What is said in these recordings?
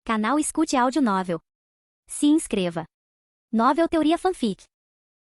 Canal Escute Áudio Novel. Se inscreva. Novel Teoria Fanfic.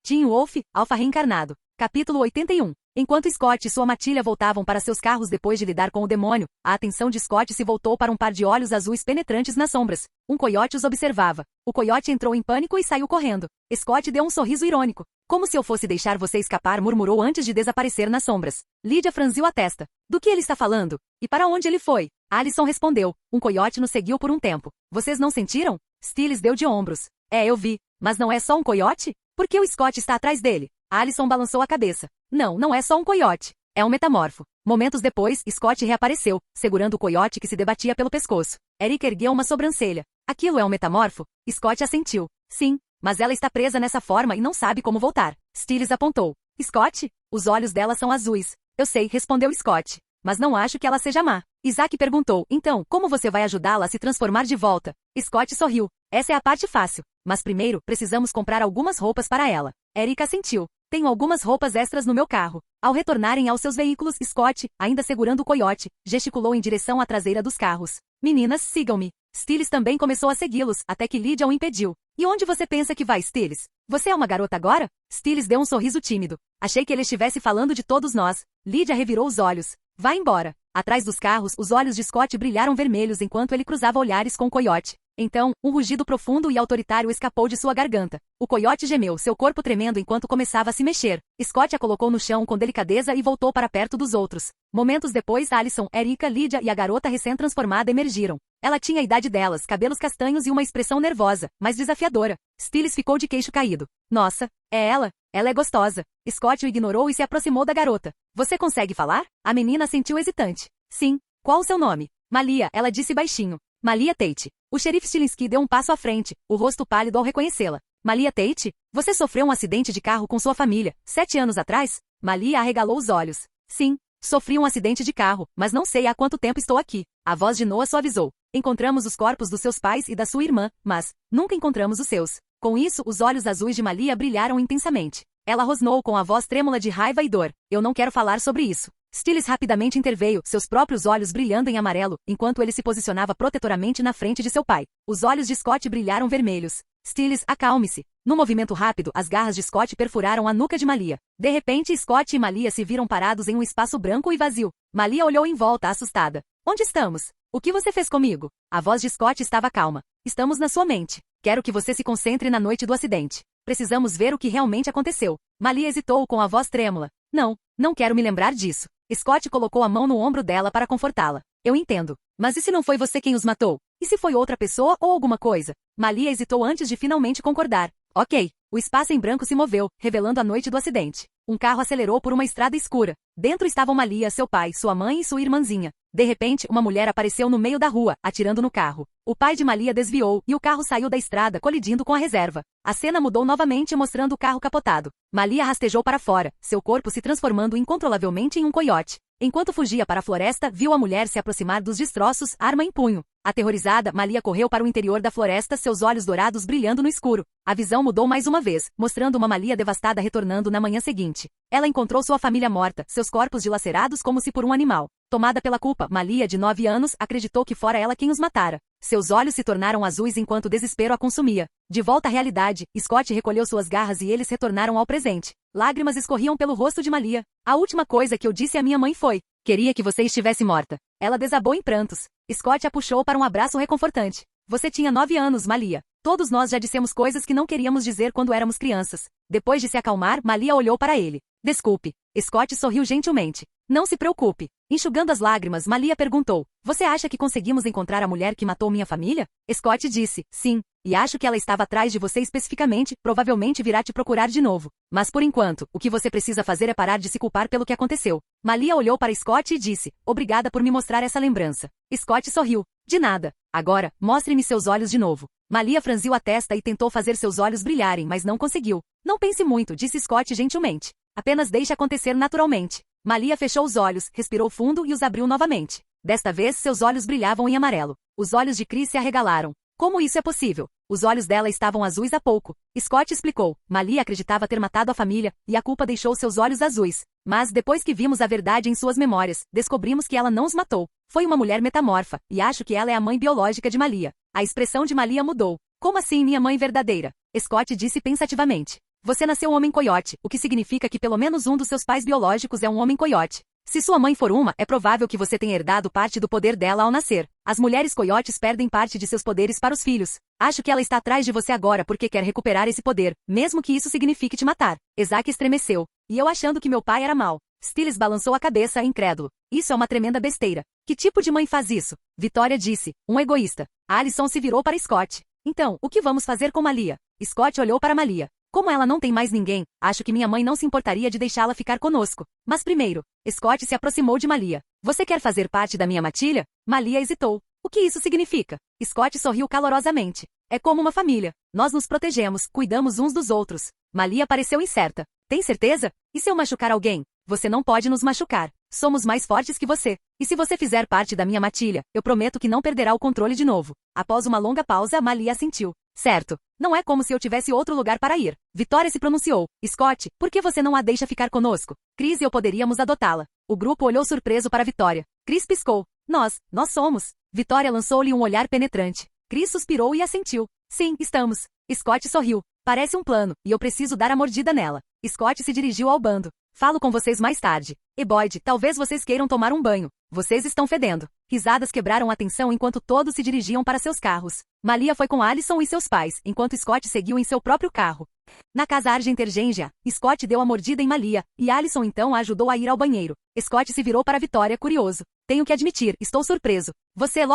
Teen Wolf, Alpha Reencarnado. Capítulo 81. Enquanto Scott e sua matilha voltavam para seus carros depois de lidar com o demônio, a atenção de Scott se voltou para um par de olhos azuis penetrantes nas sombras. Um coiote os observava. O coiote entrou em pânico e saiu correndo. Scott deu um sorriso irônico. Como se eu fosse deixar você escapar, murmurou antes de desaparecer nas sombras. Lydia franziu a testa. Do que ele está falando? E para onde ele foi? Alison respondeu. Um coiote nos seguiu por um tempo. Vocês não sentiram? Stiles deu de ombros. É, eu vi. Mas não é só um coiote? Por que o Scott está atrás dele? Alison balançou a cabeça. Não, não é só um coiote. É um metamorfo. Momentos depois, Scott reapareceu, segurando o coiote que se debatia pelo pescoço. Eric ergueu uma sobrancelha. Aquilo é um metamorfo? Scott assentiu. Sim, mas ela está presa nessa forma e não sabe como voltar. Stiles apontou. Scott? Os olhos dela são azuis. Eu sei, respondeu Scott. Mas não acho que ela seja má. Isaac perguntou. Então, como você vai ajudá-la a se transformar de volta? Scott sorriu. Essa é a parte fácil. Mas primeiro, precisamos comprar algumas roupas para ela. Eric assentiu. Tenho algumas roupas extras no meu carro. Ao retornarem aos seus veículos, Scott, ainda segurando o coiote, gesticulou em direção à traseira dos carros. Meninas, sigam-me. Stiles também começou a segui-los, até que Lydia o impediu. E onde você pensa que vai, Stiles? Você é uma garota agora? Stiles deu um sorriso tímido. Achei que ele estivesse falando de todos nós. Lydia revirou os olhos. Vá embora. Atrás dos carros, os olhos de Scott brilharam vermelhos enquanto ele cruzava olhares com o coiote. Então, um rugido profundo e autoritário escapou de sua garganta. O coiote gemeu, seu corpo tremendo enquanto começava a se mexer. Scott a colocou no chão com delicadeza e voltou para perto dos outros. Momentos depois, Alison, Erica, Lydia e a garota recém-transformada emergiram. Ela tinha a idade delas, cabelos castanhos e uma expressão nervosa, mas desafiadora. Stiles ficou de queixo caído. Nossa, é ela? Ela é gostosa. Scott o ignorou e se aproximou da garota. Você consegue falar? A menina sentiu hesitante. Sim. Qual o seu nome? Malia, ela disse baixinho. Malia Tate. O xerife Stilinski deu um passo à frente, o rosto pálido ao reconhecê-la. Malia Tate? Você sofreu um acidente de carro com sua família, 7 anos atrás? Malia arregalou os olhos. Sim, sofri um acidente de carro, mas não sei há quanto tempo estou aqui. A voz de Noah suavizou. Encontramos os corpos dos seus pais e da sua irmã, mas nunca encontramos os seus. Com isso, os olhos azuis de Malia brilharam intensamente. Ela rosnou com a voz trêmula de raiva e dor. Eu não quero falar sobre isso. Stiles rapidamente interveio, seus próprios olhos brilhando em amarelo, enquanto ele se posicionava protetoramente na frente de seu pai. Os olhos de Scott brilharam vermelhos. Stiles, acalme-se. Num movimento rápido, as garras de Scott perfuraram a nuca de Malia. De repente, Scott e Malia se viram parados em um espaço branco e vazio. Malia olhou em volta, assustada. Onde estamos? O que você fez comigo? A voz de Scott estava calma. Estamos na sua mente. Quero que você se concentre na noite do acidente. Precisamos ver o que realmente aconteceu. Malia hesitou com a voz trêmula. Não quero me lembrar disso. Scott colocou a mão no ombro dela para confortá-la. Eu entendo. Mas e se não foi você quem os matou? E se foi outra pessoa ou alguma coisa? Malia hesitou antes de finalmente concordar. Ok. O espaço em branco se moveu, revelando a noite do acidente. Um carro acelerou por uma estrada escura. Dentro estavam Malia, seu pai, sua mãe e sua irmãzinha. De repente, uma mulher apareceu no meio da rua, atirando no carro. O pai de Malia desviou, e o carro saiu da estrada, colidindo com a reserva. A cena mudou novamente, mostrando o carro capotado. Malia rastejou para fora, seu corpo se transformando incontrolavelmente em um coiote. Enquanto fugia para a floresta, viu a mulher se aproximar dos destroços, arma em punho. Aterrorizada, Malia correu para o interior da floresta, seus olhos dourados brilhando no escuro. A visão mudou mais uma vez, mostrando uma Malia devastada retornando na manhã seguinte. Ela encontrou sua família morta, seus corpos dilacerados como se por um animal. Tomada pela culpa, Malia, de 9 anos, acreditou que fora ela quem os matara. Seus olhos se tornaram azuis enquanto o desespero a consumia. De volta à realidade, Scott recolheu suas garras e eles retornaram ao presente. Lágrimas escorriam pelo rosto de Malia. A última coisa que eu disse à minha mãe foi: queria que você estivesse morta. Ela desabou em prantos. Scott a puxou para um abraço reconfortante. Você tinha 9 anos, Malia. Todos nós já dissemos coisas que não queríamos dizer quando éramos crianças. Depois de se acalmar, Malia olhou para ele. Desculpe. Scott sorriu gentilmente. Não se preocupe. Enxugando as lágrimas, Malia perguntou. Você acha que conseguimos encontrar a mulher que matou minha família? Scott disse. Sim. E acho que ela estava atrás de você especificamente, provavelmente virá te procurar de novo. Mas por enquanto, o que você precisa fazer é parar de se culpar pelo que aconteceu. Malia olhou para Scott e disse. Obrigada por me mostrar essa lembrança. Scott sorriu. De nada. Agora, mostre-me seus olhos de novo. Malia franziu a testa e tentou fazer seus olhos brilharem, mas não conseguiu. Não pense muito, disse Scott gentilmente. Apenas deixe acontecer naturalmente. Malia fechou os olhos, respirou fundo e os abriu novamente. Desta vez, seus olhos brilhavam em amarelo. Os olhos de Chris se arregalaram. Como isso é possível? Os olhos dela estavam azuis há pouco. Scott explicou. Malia acreditava ter matado a família, e a culpa deixou seus olhos azuis. Mas, depois que vimos a verdade em suas memórias, descobrimos que ela não os matou. Foi uma mulher metamorfa, e acho que ela é a mãe biológica de Malia. A expressão de Malia mudou. Como assim minha mãe verdadeira? Scott disse pensativamente. Você nasceu um homem coiote, o que significa que pelo menos um dos seus pais biológicos é um homem coiote. Se sua mãe for uma, é provável que você tenha herdado parte do poder dela ao nascer. As mulheres coiotes perdem parte de seus poderes para os filhos. Acho que ela está atrás de você agora porque quer recuperar esse poder, mesmo que isso signifique te matar. Isaac estremeceu. E eu achando que meu pai era mau. Stiles balançou a cabeça, incrédulo. Isso é uma tremenda besteira. Que tipo de mãe faz isso? Vitória disse. Um egoísta. Alison se virou para Scott. Então, o que vamos fazer com Malia? Scott olhou para Malia. Como ela não tem mais ninguém, acho que minha mãe não se importaria de deixá-la ficar conosco. Mas primeiro, Scott se aproximou de Malia. Você quer fazer parte da minha matilha? Malia hesitou. O que isso significa? Scott sorriu calorosamente. É como uma família. Nós nos protegemos, cuidamos uns dos outros. Malia pareceu incerta. Tem certeza? E se eu machucar alguém? Você não pode nos machucar. Somos mais fortes que você. E se você fizer parte da minha matilha, eu prometo que não perderá o controle de novo. Após uma longa pausa, Malia assentiu. Certo. Não é como se eu tivesse outro lugar para ir. Vitória se pronunciou. Scott, por que você não a deixa ficar conosco? Chris e eu poderíamos adotá-la. O grupo olhou surpreso para Vitória. Chris piscou. Nós somos. Vitória lançou-lhe um olhar penetrante. Chris suspirou e assentiu. Sim, estamos. Scott sorriu. Parece um plano, e eu preciso dar a mordida nela. Scott se dirigiu ao bando. Falo com vocês mais tarde. E Boyd, talvez vocês queiram tomar um banho. Vocês estão fedendo. Risadas quebraram a tensão enquanto todos se dirigiam para seus carros. Malia foi com Alison e seus pais, enquanto Scott seguiu em seu próprio carro. Na casa Argentergenja, Scott deu a mordida em Malia, e Alison então a ajudou a ir ao banheiro. Scott se virou para Vitória curioso. Tenho que admitir, estou surpreso. Você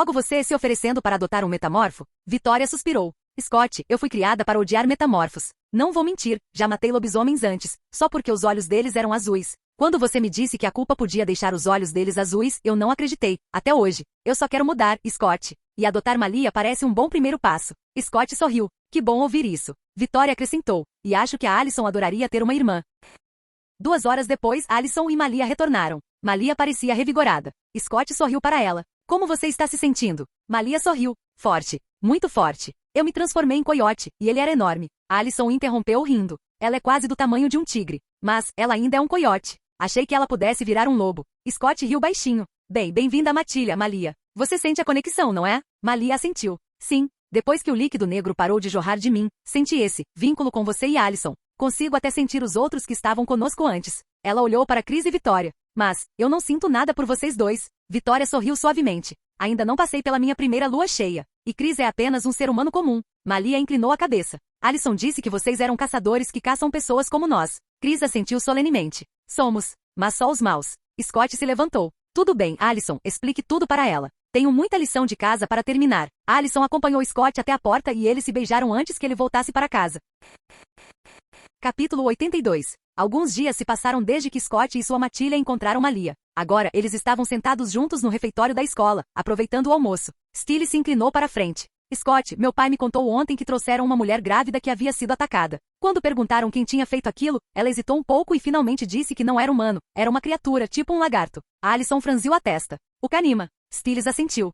se oferecendo para adotar um metamorfo? Vitória suspirou. Scott, eu fui criada para odiar metamorfos. Não vou mentir, já matei lobisomens antes, só porque os olhos deles eram azuis. Quando você me disse que a culpa podia deixar os olhos deles azuis, eu não acreditei, até hoje. Eu só quero mudar, Scott. E adotar Malia parece um bom primeiro passo. Scott sorriu. Que bom ouvir isso. Vitória acrescentou. E acho que a Alison adoraria ter uma irmã. 2 horas depois, Alison e Malia retornaram. Malia parecia revigorada. Scott sorriu para ela. Como você está se sentindo? Malia sorriu. Forte. Muito forte. Eu me transformei em coiote, e ele era enorme. Alison interrompeu rindo. Ela é quase do tamanho de um tigre. Mas, ela ainda é um coiote. Achei que ela pudesse virar um lobo. Scott riu baixinho. Bem-vinda à matilha, Malia. Você sente a conexão, não é? Malia assentiu. Sim. Depois que o líquido negro parou de jorrar de mim, senti esse vínculo com você e Alison. Consigo até sentir os outros que estavam conosco antes. Ela olhou para Chris e Vitória. Mas, eu não sinto nada por vocês dois. Vitória sorriu suavemente. Ainda não passei pela minha primeira lua cheia. E Chris é apenas um ser humano comum. Malia inclinou a cabeça. Alison disse que vocês eram caçadores que caçam pessoas como nós. Chris assentiu solenemente. Somos. Mas só os maus. Scott se levantou. Tudo bem, Alison, explique tudo para ela. Tenho muita lição de casa para terminar. Alison acompanhou Scott até a porta e eles se beijaram antes que ele voltasse para casa. Capítulo 82. Alguns dias se passaram desde que Scott e sua matilha encontraram Malia. Agora, eles estavam sentados juntos no refeitório da escola, aproveitando o almoço. Stiles se inclinou para a frente. Scott, meu pai me contou ontem que trouxeram uma mulher grávida que havia sido atacada. Quando perguntaram quem tinha feito aquilo, ela hesitou um pouco e finalmente disse que não era humano, era uma criatura, tipo um lagarto. Alison franziu a testa. O Kanima. Stiles assentiu.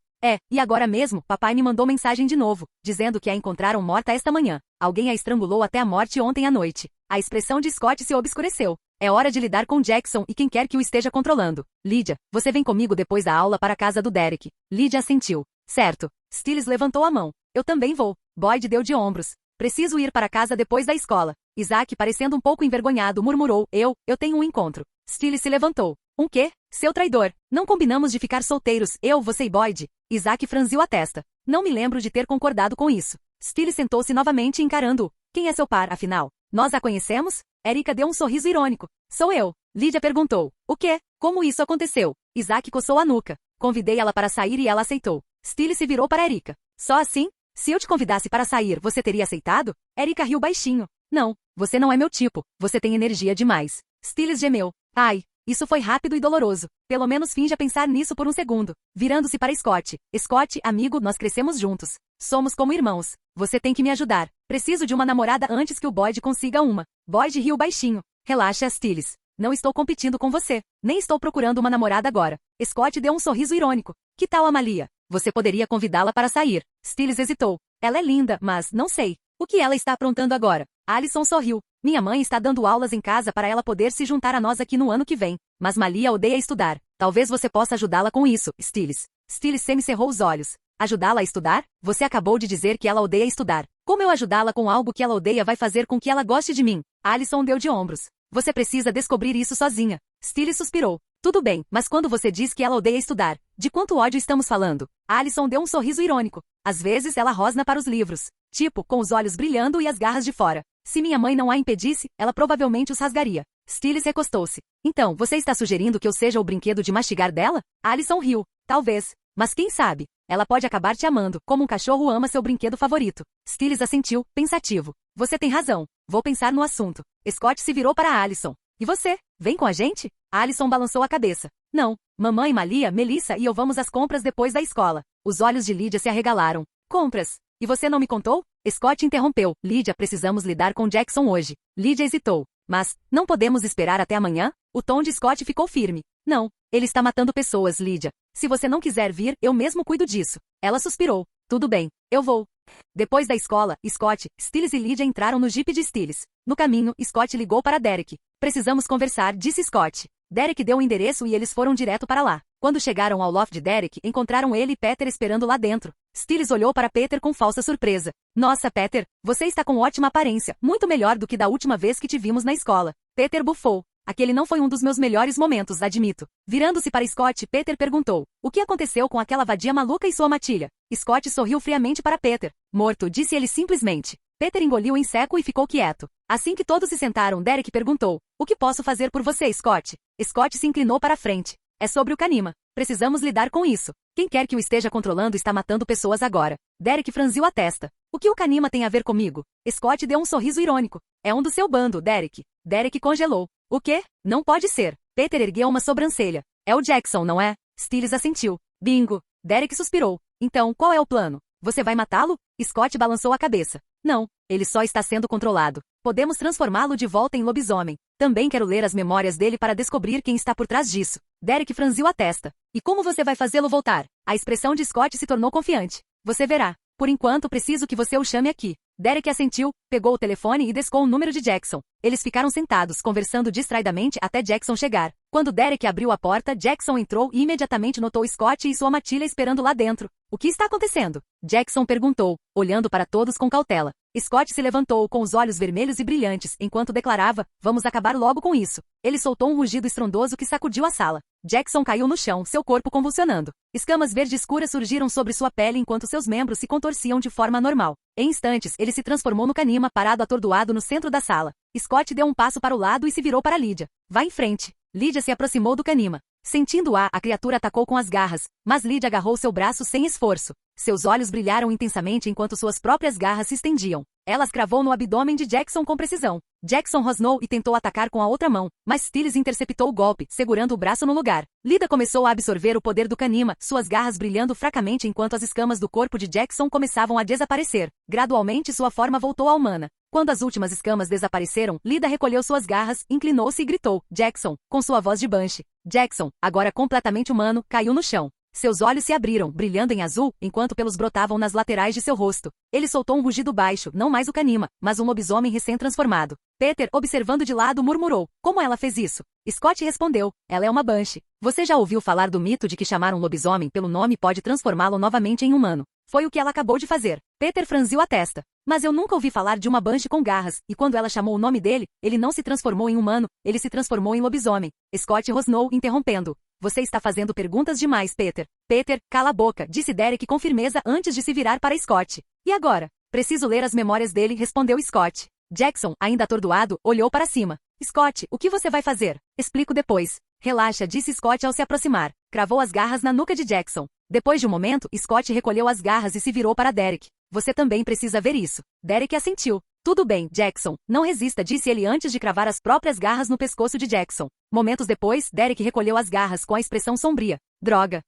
E agora mesmo, papai me mandou mensagem de novo, dizendo que a encontraram morta esta manhã. Alguém a estrangulou até a morte ontem à noite. A expressão de Scott se obscureceu. É hora de lidar com Jackson e quem quer que o esteja controlando. Lydia, você vem comigo depois da aula para a casa do Derek. Lydia assentiu. Certo. Stiles levantou a mão. Eu também vou. Boyd deu de ombros. Preciso ir para casa depois da escola. Isaac, parecendo um pouco envergonhado, murmurou. Eu tenho um encontro. Stiles se levantou. Um quê? Seu traidor. Não combinamos de ficar solteiros, você e Boyd? Isaac franziu a testa. Não me lembro de ter concordado com isso. Stiles sentou-se novamente encarando-o. Quem é seu par, afinal? Nós a conhecemos? Erika deu um sorriso irônico. Sou eu. Lydia perguntou. O quê? Como isso aconteceu? Isaac coçou a nuca. Convidei ela para sair e ela aceitou. Stiles se virou para Erika. Só assim? Se eu te convidasse para sair, você teria aceitado? Erika riu baixinho. Não, você não é meu tipo. Você tem energia demais. Stiles gemeu. Ai, isso foi rápido e doloroso. Pelo menos finja pensar nisso por um segundo. Virando-se para Scott. Scott, amigo, nós crescemos juntos. Somos como irmãos. Você tem que me ajudar. Preciso de uma namorada antes que o Boyd consiga uma. Boyd riu baixinho. Relaxa, Stiles. Não estou competindo com você. Nem estou procurando uma namorada agora. Scott deu um sorriso irônico. Que tal a Malia? Você poderia convidá-la para sair. Stiles hesitou. Ela é linda, mas não sei. O que ela está aprontando agora? Alison sorriu. Minha mãe está dando aulas em casa para ela poder se juntar a nós aqui no ano que vem. Mas Malia odeia estudar. Talvez você possa ajudá-la com isso, Stiles. Stiles semicerrou os olhos. Ajudá-la a estudar? Você acabou de dizer que ela odeia estudar. Como eu ajudá-la com algo que ela odeia vai fazer com que ela goste de mim? Alison deu de ombros. Você precisa descobrir isso sozinha. Stiles suspirou. Tudo bem, mas quando você diz que ela odeia estudar, de quanto ódio estamos falando? Alison deu um sorriso irônico. Às vezes ela rosna para os livros. Tipo, com os olhos brilhando e as garras de fora. Se minha mãe não a impedisse, ela provavelmente os rasgaria. Stiles recostou-se. Então, você está sugerindo que eu seja o brinquedo de mastigar dela? Alison riu. Talvez. Mas quem sabe? Ela pode acabar te amando, como um cachorro ama seu brinquedo favorito. Stiles assentiu, pensativo. Você tem razão. Vou pensar no assunto. Scott se virou para Alison. E você? Vem com a gente? Alison balançou a cabeça. Não. Mamãe, Malia, Melissa e eu vamos às compras depois da escola. Os olhos de Lydia se arregalaram. Compras? E você não me contou? Scott interrompeu. Lydia, precisamos lidar com Jackson hoje. Lydia hesitou. Mas, não podemos esperar até amanhã? O tom de Scott ficou firme. Não. Ele está matando pessoas, Lydia. Se você não quiser vir, eu mesmo cuido disso. Ela suspirou. Tudo bem. Eu vou. Depois da escola, Scott, Stiles e Lydia entraram no jipe de Stiles. No caminho, Scott ligou para Derek. Precisamos conversar, disse Scott. Derek deu o endereço e eles foram direto para lá. Quando chegaram ao loft de Derek, encontraram ele e Peter esperando lá dentro. Stiles olhou para Peter com falsa surpresa. Nossa, Peter, você está com ótima aparência, muito melhor do que da última vez que te vimos na escola. Peter bufou. Aquele não foi um dos meus melhores momentos, admito. Virando-se para Scott, Peter perguntou. O que aconteceu com aquela vadia maluca e sua matilha? Scott sorriu friamente para Peter. Morto, disse ele simplesmente. Peter engoliu em seco e ficou quieto. Assim que todos se sentaram, Derek perguntou. O que posso fazer por você, Scott? Scott se inclinou para a frente. É sobre o Kanima. Precisamos lidar com isso. Quem quer que o esteja controlando está matando pessoas agora. Derek franziu a testa. O que o Kanima tem a ver comigo? Scott deu um sorriso irônico. É um do seu bando, Derek. Derek congelou. O quê? Não pode ser. Peter ergueu uma sobrancelha. É o Jackson, não é? Stiles assentiu. Bingo. Derek suspirou. Então, qual é o plano? Você vai matá-lo? Scott balançou a cabeça. Não. Ele só está sendo controlado. Podemos transformá-lo de volta em lobisomem. Também quero ler as memórias dele para descobrir quem está por trás disso. Derek franziu a testa. E como você vai fazê-lo voltar? A expressão de Scott se tornou confiante. Você verá. Por enquanto, preciso que você o chame aqui. Derek assentiu, pegou o telefone e descou o número de Jackson. Eles ficaram sentados, conversando distraidamente até Jackson chegar. Quando Derek abriu a porta, Jackson entrou e imediatamente notou Scott e sua matilha esperando lá dentro. O que está acontecendo? Jackson perguntou, olhando para todos com cautela. Scott se levantou com os olhos vermelhos e brilhantes, enquanto declarava, vamos acabar logo com isso. Ele soltou um rugido estrondoso que sacudiu a sala. Jackson caiu no chão, seu corpo convulsionando. Escamas verde escuras surgiram sobre sua pele enquanto seus membros se contorciam de forma anormal. Em instantes, ele se transformou no Kanima, parado atordoado no centro da sala. Scott deu um passo para o lado e se virou para Lydia. Vá em frente. Lydia se aproximou do Kanima. Sentindo-a, a criatura atacou com as garras, mas Lydia agarrou seu braço sem esforço. Seus olhos brilharam intensamente enquanto suas próprias garras se estendiam. Ela as cravou no abdômen de Jackson com precisão. Jackson rosnou e tentou atacar com a outra mão, mas Stiles interceptou o golpe, segurando o braço no lugar. Lydia começou a absorver o poder do Kanima, suas garras brilhando fracamente enquanto as escamas do corpo de Jackson começavam a desaparecer. Gradualmente sua forma voltou à humana. Quando as últimas escamas desapareceram, Lydia recolheu suas garras, inclinou-se e gritou, Jackson, com sua voz de Banshee. Jackson, agora completamente humano, caiu no chão. Seus olhos se abriram, brilhando em azul, enquanto pelos brotavam nas laterais de seu rosto. Ele soltou um rugido baixo, não mais o Kanima, mas um lobisomem recém-transformado. Peter, observando de lado, murmurou. Como ela fez isso? Scott respondeu. Ela é uma Banshee. Você já ouviu falar do mito de que chamar um lobisomem pelo nome pode transformá-lo novamente em humano? Foi o que ela acabou de fazer. Peter franziu a testa. Mas eu nunca ouvi falar de uma Banshee com garras, e quando ela chamou o nome dele, ele não se transformou em humano, ele se transformou em lobisomem. Scott rosnou, interrompendo. Você está fazendo perguntas demais, Peter. Peter, cala a boca, disse Derek com firmeza antes de se virar para Scott. E agora? Preciso ler as memórias dele, respondeu Scott. Jackson, ainda atordoado, olhou para cima. Scott, o que você vai fazer? Explico depois. Relaxa, disse Scott ao se aproximar. Cravou as garras na nuca de Jackson. Depois de um momento, Scott recolheu as garras e se virou para Derek. Você também precisa ver isso. Derek assentiu. Tudo bem, Jackson. Não resista, disse ele antes de cravar as próprias garras no pescoço de Jackson. Momentos depois, Derek recolheu as garras com a expressão sombria. Droga.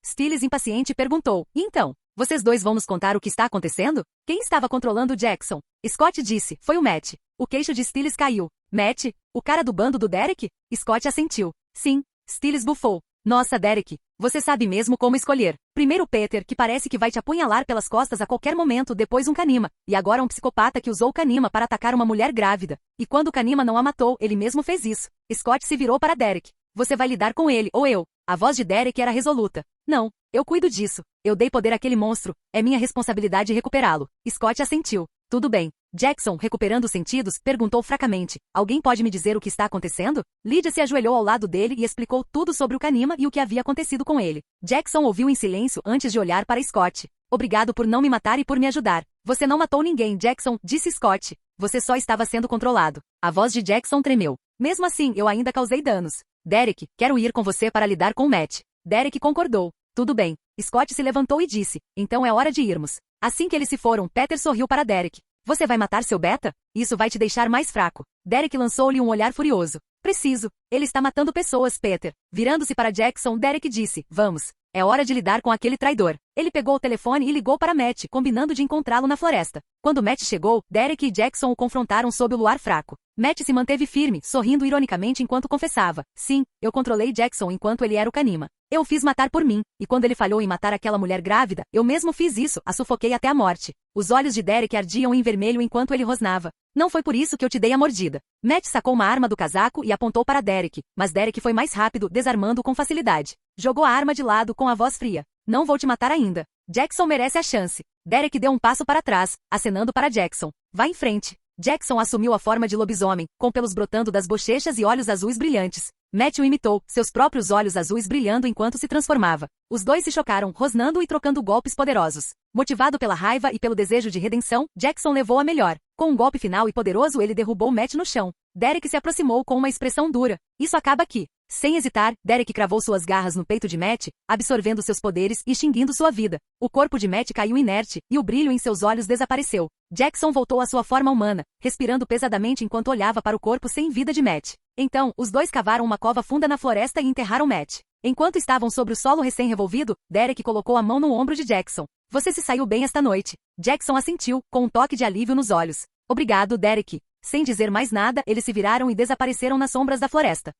Stiles, impaciente, perguntou. E então? Vocês dois vão nos contar o que está acontecendo? Quem estava controlando Jackson? Scott disse. Foi o Matt. O queixo de Stiles caiu. Matt? O cara do bando do Derek? Scott assentiu. Sim. Stiles bufou. Nossa, Derek. Você sabe mesmo como escolher. Primeiro Peter, que parece que vai te apunhalar pelas costas a qualquer momento, depois um Kanima. E agora um psicopata que usou o Kanima para atacar uma mulher grávida. E quando o Kanima não a matou, ele mesmo fez isso. Scott se virou para Derek. Você vai lidar com ele, ou eu. A voz de Derek era resoluta. Não, eu cuido disso. Eu dei poder àquele monstro. É minha responsabilidade recuperá-lo. Scott assentiu. Tudo bem. Jackson, recuperando os sentidos, perguntou fracamente. Alguém pode me dizer o que está acontecendo? Lydia se ajoelhou ao lado dele e explicou tudo sobre o Kanima e o que havia acontecido com ele. Jackson ouviu em silêncio antes de olhar para Scott. Obrigado por não me matar e por me ajudar. Você não matou ninguém, Jackson, disse Scott. Você só estava sendo controlado. A voz de Jackson tremeu. Mesmo assim, eu ainda causei danos. Derek, quero ir com você para lidar com Matt. Derek concordou. Tudo bem. Scott se levantou e disse. Então é hora de irmos. Assim que eles se foram, Peter sorriu para Derek. Você vai matar seu beta? Isso vai te deixar mais fraco. Derek lançou-lhe um olhar furioso. Preciso. Ele está matando pessoas, Peter. Virando-se para Jackson, Derek disse. Vamos. É hora de lidar com aquele traidor. Ele pegou o telefone e ligou para Matt, combinando de encontrá-lo na floresta. Quando Matt chegou, Derek e Jackson o confrontaram sob o luar fraco. Matt se manteve firme, sorrindo ironicamente enquanto confessava. Sim, eu controlei Jackson enquanto ele era o Kanima. Eu o fiz matar por mim, e quando ele falhou em matar aquela mulher grávida, eu mesmo fiz isso, a sufoquei até a morte. Os olhos de Derek ardiam em vermelho enquanto ele rosnava. Não foi por isso que eu te dei a mordida. Matt sacou uma arma do casaco e apontou para Derek, mas Derek foi mais rápido, desarmando com facilidade. Jogou a arma de lado com a voz fria. Não vou te matar ainda. Jackson merece a chance. Derek deu um passo para trás, acenando para Jackson. Vá em frente. Jackson assumiu a forma de lobisomem, com pelos brotando das bochechas e olhos azuis brilhantes. Matt o imitou, seus próprios olhos azuis brilhando enquanto se transformava. Os dois se chocaram, rosnando e trocando golpes poderosos. Motivado pela raiva e pelo desejo de redenção, Jackson levou a melhor. Com um golpe final e poderoso, ele derrubou Matt no chão. Derek se aproximou com uma expressão dura. Isso acaba aqui. Sem hesitar, Derek cravou suas garras no peito de Matt, absorvendo seus poderes e extinguindo sua vida. O corpo de Matt caiu inerte, e o brilho em seus olhos desapareceu. Jackson voltou à sua forma humana, respirando pesadamente enquanto olhava para o corpo sem vida de Matt. Então, os dois cavaram uma cova funda na floresta e enterraram Matt. Enquanto estavam sobre o solo recém-revolvido, Derek colocou a mão no ombro de Jackson. Você se saiu bem esta noite. Jackson assentiu, com um toque de alívio nos olhos. Obrigado, Derek. Sem dizer mais nada, eles se viraram e desapareceram nas sombras da floresta.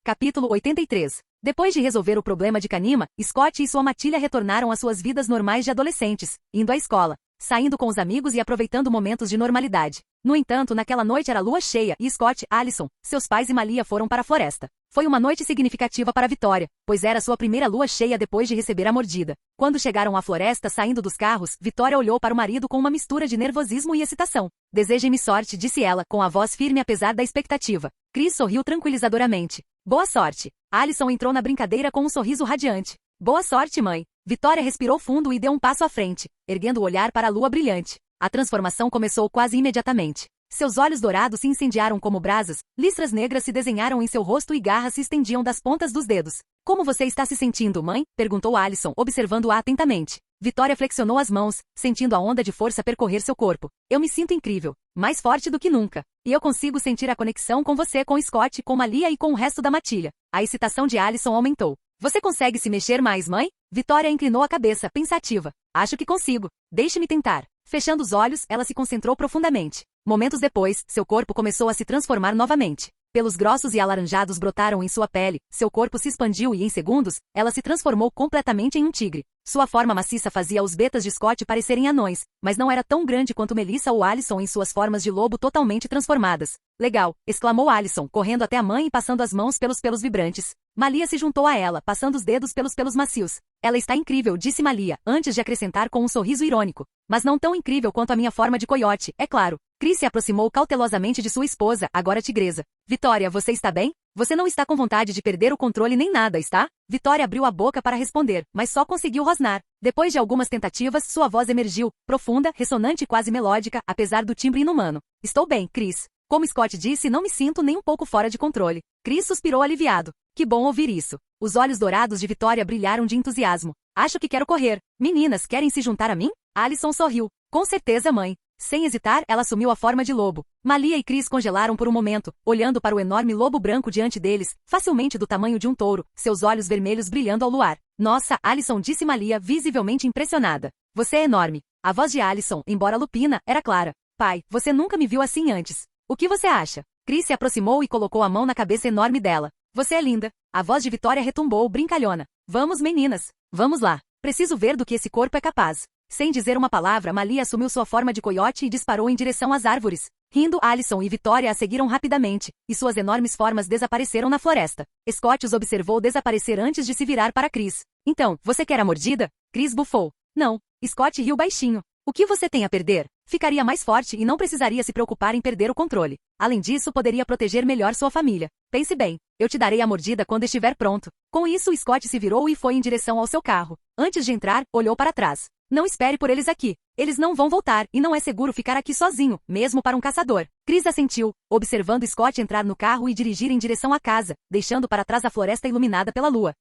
Capítulo 83. Depois de resolver o problema de Kanima, Scott e sua matilha retornaram às suas vidas normais de adolescentes, indo à escola, saindo com os amigos e aproveitando momentos de normalidade. No entanto, naquela noite era lua cheia e Scott, Allison, seus pais e Malia foram para a floresta. Foi uma noite significativa para Vitória, pois era sua primeira lua cheia depois de receber a mordida. Quando chegaram à floresta saindo dos carros, Vitória olhou para o marido com uma mistura de nervosismo e excitação. Deseje-me sorte, disse ela, com a voz firme apesar da expectativa. Chris sorriu tranquilizadoramente. Boa sorte. Allison entrou na brincadeira com um sorriso radiante. Boa sorte, mãe. Vitória respirou fundo e deu um passo à frente, erguendo o olhar para a lua brilhante. A transformação começou quase imediatamente. Seus olhos dourados se incendiaram como brasas, listras negras se desenharam em seu rosto e garras se estendiam das pontas dos dedos. Como você está se sentindo, mãe? Perguntou Allison, observando-a atentamente. Vitória flexionou as mãos, sentindo a onda de força percorrer seu corpo. Eu me sinto incrível, mais forte do que nunca. E eu consigo sentir a conexão com você, com Scott, com Malia e com o resto da matilha. A excitação de Allison aumentou. Você consegue se mexer mais, mãe? Vitória inclinou a cabeça, pensativa. Acho que consigo. Deixe-me tentar. Fechando os olhos, ela se concentrou profundamente. Momentos depois, seu corpo começou a se transformar novamente. Pelos grossos e alaranjados brotaram em sua pele, seu corpo se expandiu e, em segundos, ela se transformou completamente em um tigre. Sua forma maciça fazia os betas de Scott parecerem anões, mas não era tão grande quanto Melissa ou Allison em suas formas de lobo totalmente transformadas. Legal, exclamou Allison, correndo até a mãe e passando as mãos pelos pelos vibrantes. Malia se juntou a ela, passando os dedos pelos pelos macios. Ela está incrível, disse Malia, antes de acrescentar com um sorriso irônico. Mas não tão incrível quanto a minha forma de coiote, é claro. Chris se aproximou cautelosamente de sua esposa, agora tigresa. Vitória, você está bem? Você não está com vontade de perder o controle nem nada, está? Vitória abriu a boca para responder, mas só conseguiu rosnar. Depois de algumas tentativas, sua voz emergiu, profunda, ressonante e quase melódica, apesar do timbre inumano. Estou bem, Chris. Como Scott disse, não me sinto nem um pouco fora de controle. Chris suspirou aliviado. Que bom ouvir isso. Os olhos dourados de Vitória brilharam de entusiasmo. Acho que quero correr. Meninas, querem se juntar a mim? Allison sorriu. Com certeza, mãe. Sem hesitar, ela assumiu a forma de lobo. Malia e Chris congelaram por um momento, olhando para o enorme lobo branco diante deles, facilmente do tamanho de um touro, seus olhos vermelhos brilhando ao luar. Nossa, Allison, disse Malia, visivelmente impressionada. Você é enorme. A voz de Allison, embora lupina, era clara. Pai, você nunca me viu assim antes. O que você acha? Chris se aproximou e colocou a mão na cabeça enorme dela. Você é linda. A voz de Vitória retumbou, brincalhona. Vamos, meninas. Vamos lá. Preciso ver do que esse corpo é capaz. Sem dizer uma palavra, Malia assumiu sua forma de coiote e disparou em direção às árvores. Rindo, Alison e Victoria a seguiram rapidamente, e suas enormes formas desapareceram na floresta. Scott os observou desaparecer antes de se virar para Chris. Então, você quer a mordida? Chris bufou. Não. Scott riu baixinho. O que você tem a perder? Ficaria mais forte e não precisaria se preocupar em perder o controle. Além disso, poderia proteger melhor sua família. Pense bem, eu te darei a mordida quando estiver pronto. Com isso, Scott se virou e foi em direção ao seu carro. Antes de entrar, olhou para trás. Não espere por eles aqui. Eles não vão voltar e não é seguro ficar aqui sozinho, mesmo para um caçador. Chris assentiu, observando Scott entrar no carro e dirigir em direção à casa, deixando para trás a floresta iluminada pela lua.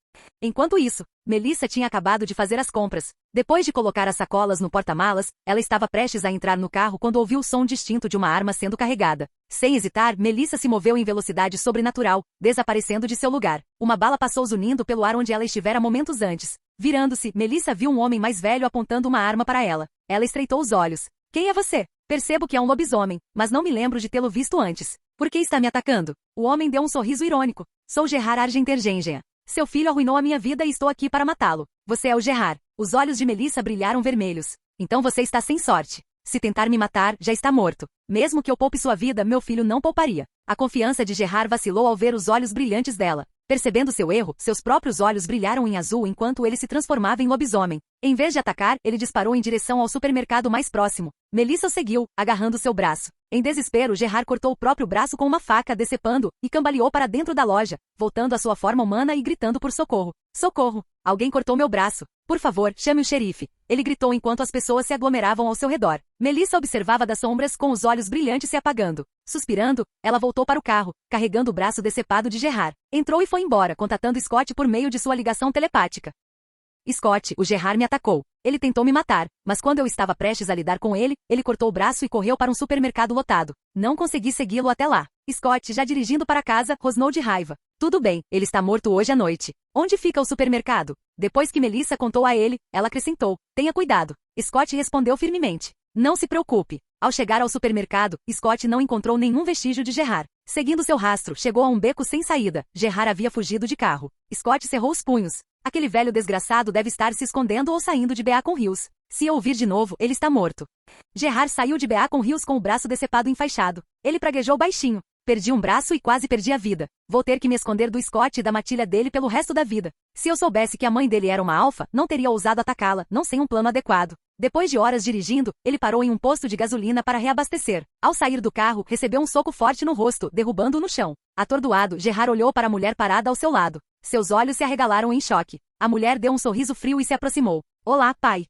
Enquanto isso, Melissa tinha acabado de fazer as compras. Depois de colocar as sacolas no porta-malas, ela estava prestes a entrar no carro quando ouviu o som distinto de uma arma sendo carregada. Sem hesitar, Melissa se moveu em velocidade sobrenatural, desaparecendo de seu lugar. Uma bala passou zunindo pelo ar onde ela estivera momentos antes. Virando-se, Melissa viu um homem mais velho apontando uma arma para ela. Ela estreitou os olhos. Quem é você? Percebo que é um lobisomem, mas não me lembro de tê-lo visto antes. Por que está me atacando? O homem deu um sorriso irônico. Sou Gerard Argentergengen. Seu filho arruinou a minha vida e estou aqui para matá-lo. Você é o Gerard. Os olhos de Melissa brilharam vermelhos. Então você está sem sorte. Se tentar me matar, já está morto. Mesmo que eu poupe sua vida, meu filho não pouparia. A confiança de Gerard vacilou ao ver os olhos brilhantes dela. Percebendo seu erro, seus próprios olhos brilharam em azul enquanto ele se transformava em lobisomem. Em vez de atacar, ele disparou em direção ao supermercado mais próximo. Melissa o seguiu, agarrando seu braço. Em desespero, Gerard cortou o próprio braço com uma faca, decepando, e cambaleou para dentro da loja, voltando à sua forma humana e gritando por socorro. Socorro! Alguém cortou meu braço. Por favor, chame o xerife. Ele gritou enquanto as pessoas se aglomeravam ao seu redor. Melissa observava das sombras com os olhos brilhantes se apagando. Suspirando, ela voltou para o carro, carregando o braço decepado de Gerard. Entrou e foi embora, contatando Scott por meio de sua ligação telepática. Scott, o Gerard me atacou. Ele tentou me matar, mas quando eu estava prestes a lidar com ele, ele cortou o braço e correu para um supermercado lotado. Não consegui segui-lo até lá. Scott, já dirigindo para casa, rosnou de raiva. Tudo bem, ele está morto hoje à noite. Onde fica o supermercado? Depois que Melissa contou a ele, ela acrescentou. Tenha cuidado. Scott respondeu firmemente. Não se preocupe. Ao chegar ao supermercado, Scott não encontrou nenhum vestígio de Gerard. Seguindo seu rastro, chegou a um beco sem saída. Gerard havia fugido de carro. Scott cerrou os punhos. Aquele velho desgraçado deve estar se escondendo ou saindo de Beacon Hills. Se eu ouvir de novo, ele está morto. Gerard saiu de Beacon Hills com o braço decepado enfaixado. Ele praguejou baixinho. Perdi um braço e quase perdi a vida. Vou ter que me esconder do Scott e da matilha dele pelo resto da vida. Se eu soubesse que a mãe dele era uma alfa, não teria ousado atacá-la, não sem um plano adequado. Depois de horas dirigindo, ele parou em um posto de gasolina para reabastecer. Ao sair do carro, recebeu um soco forte no rosto, derrubando-o no chão. Atordoado, Gerard olhou para a mulher parada ao seu lado. Seus olhos se arregalaram em choque. A mulher deu um sorriso frio e se aproximou. Olá, pai.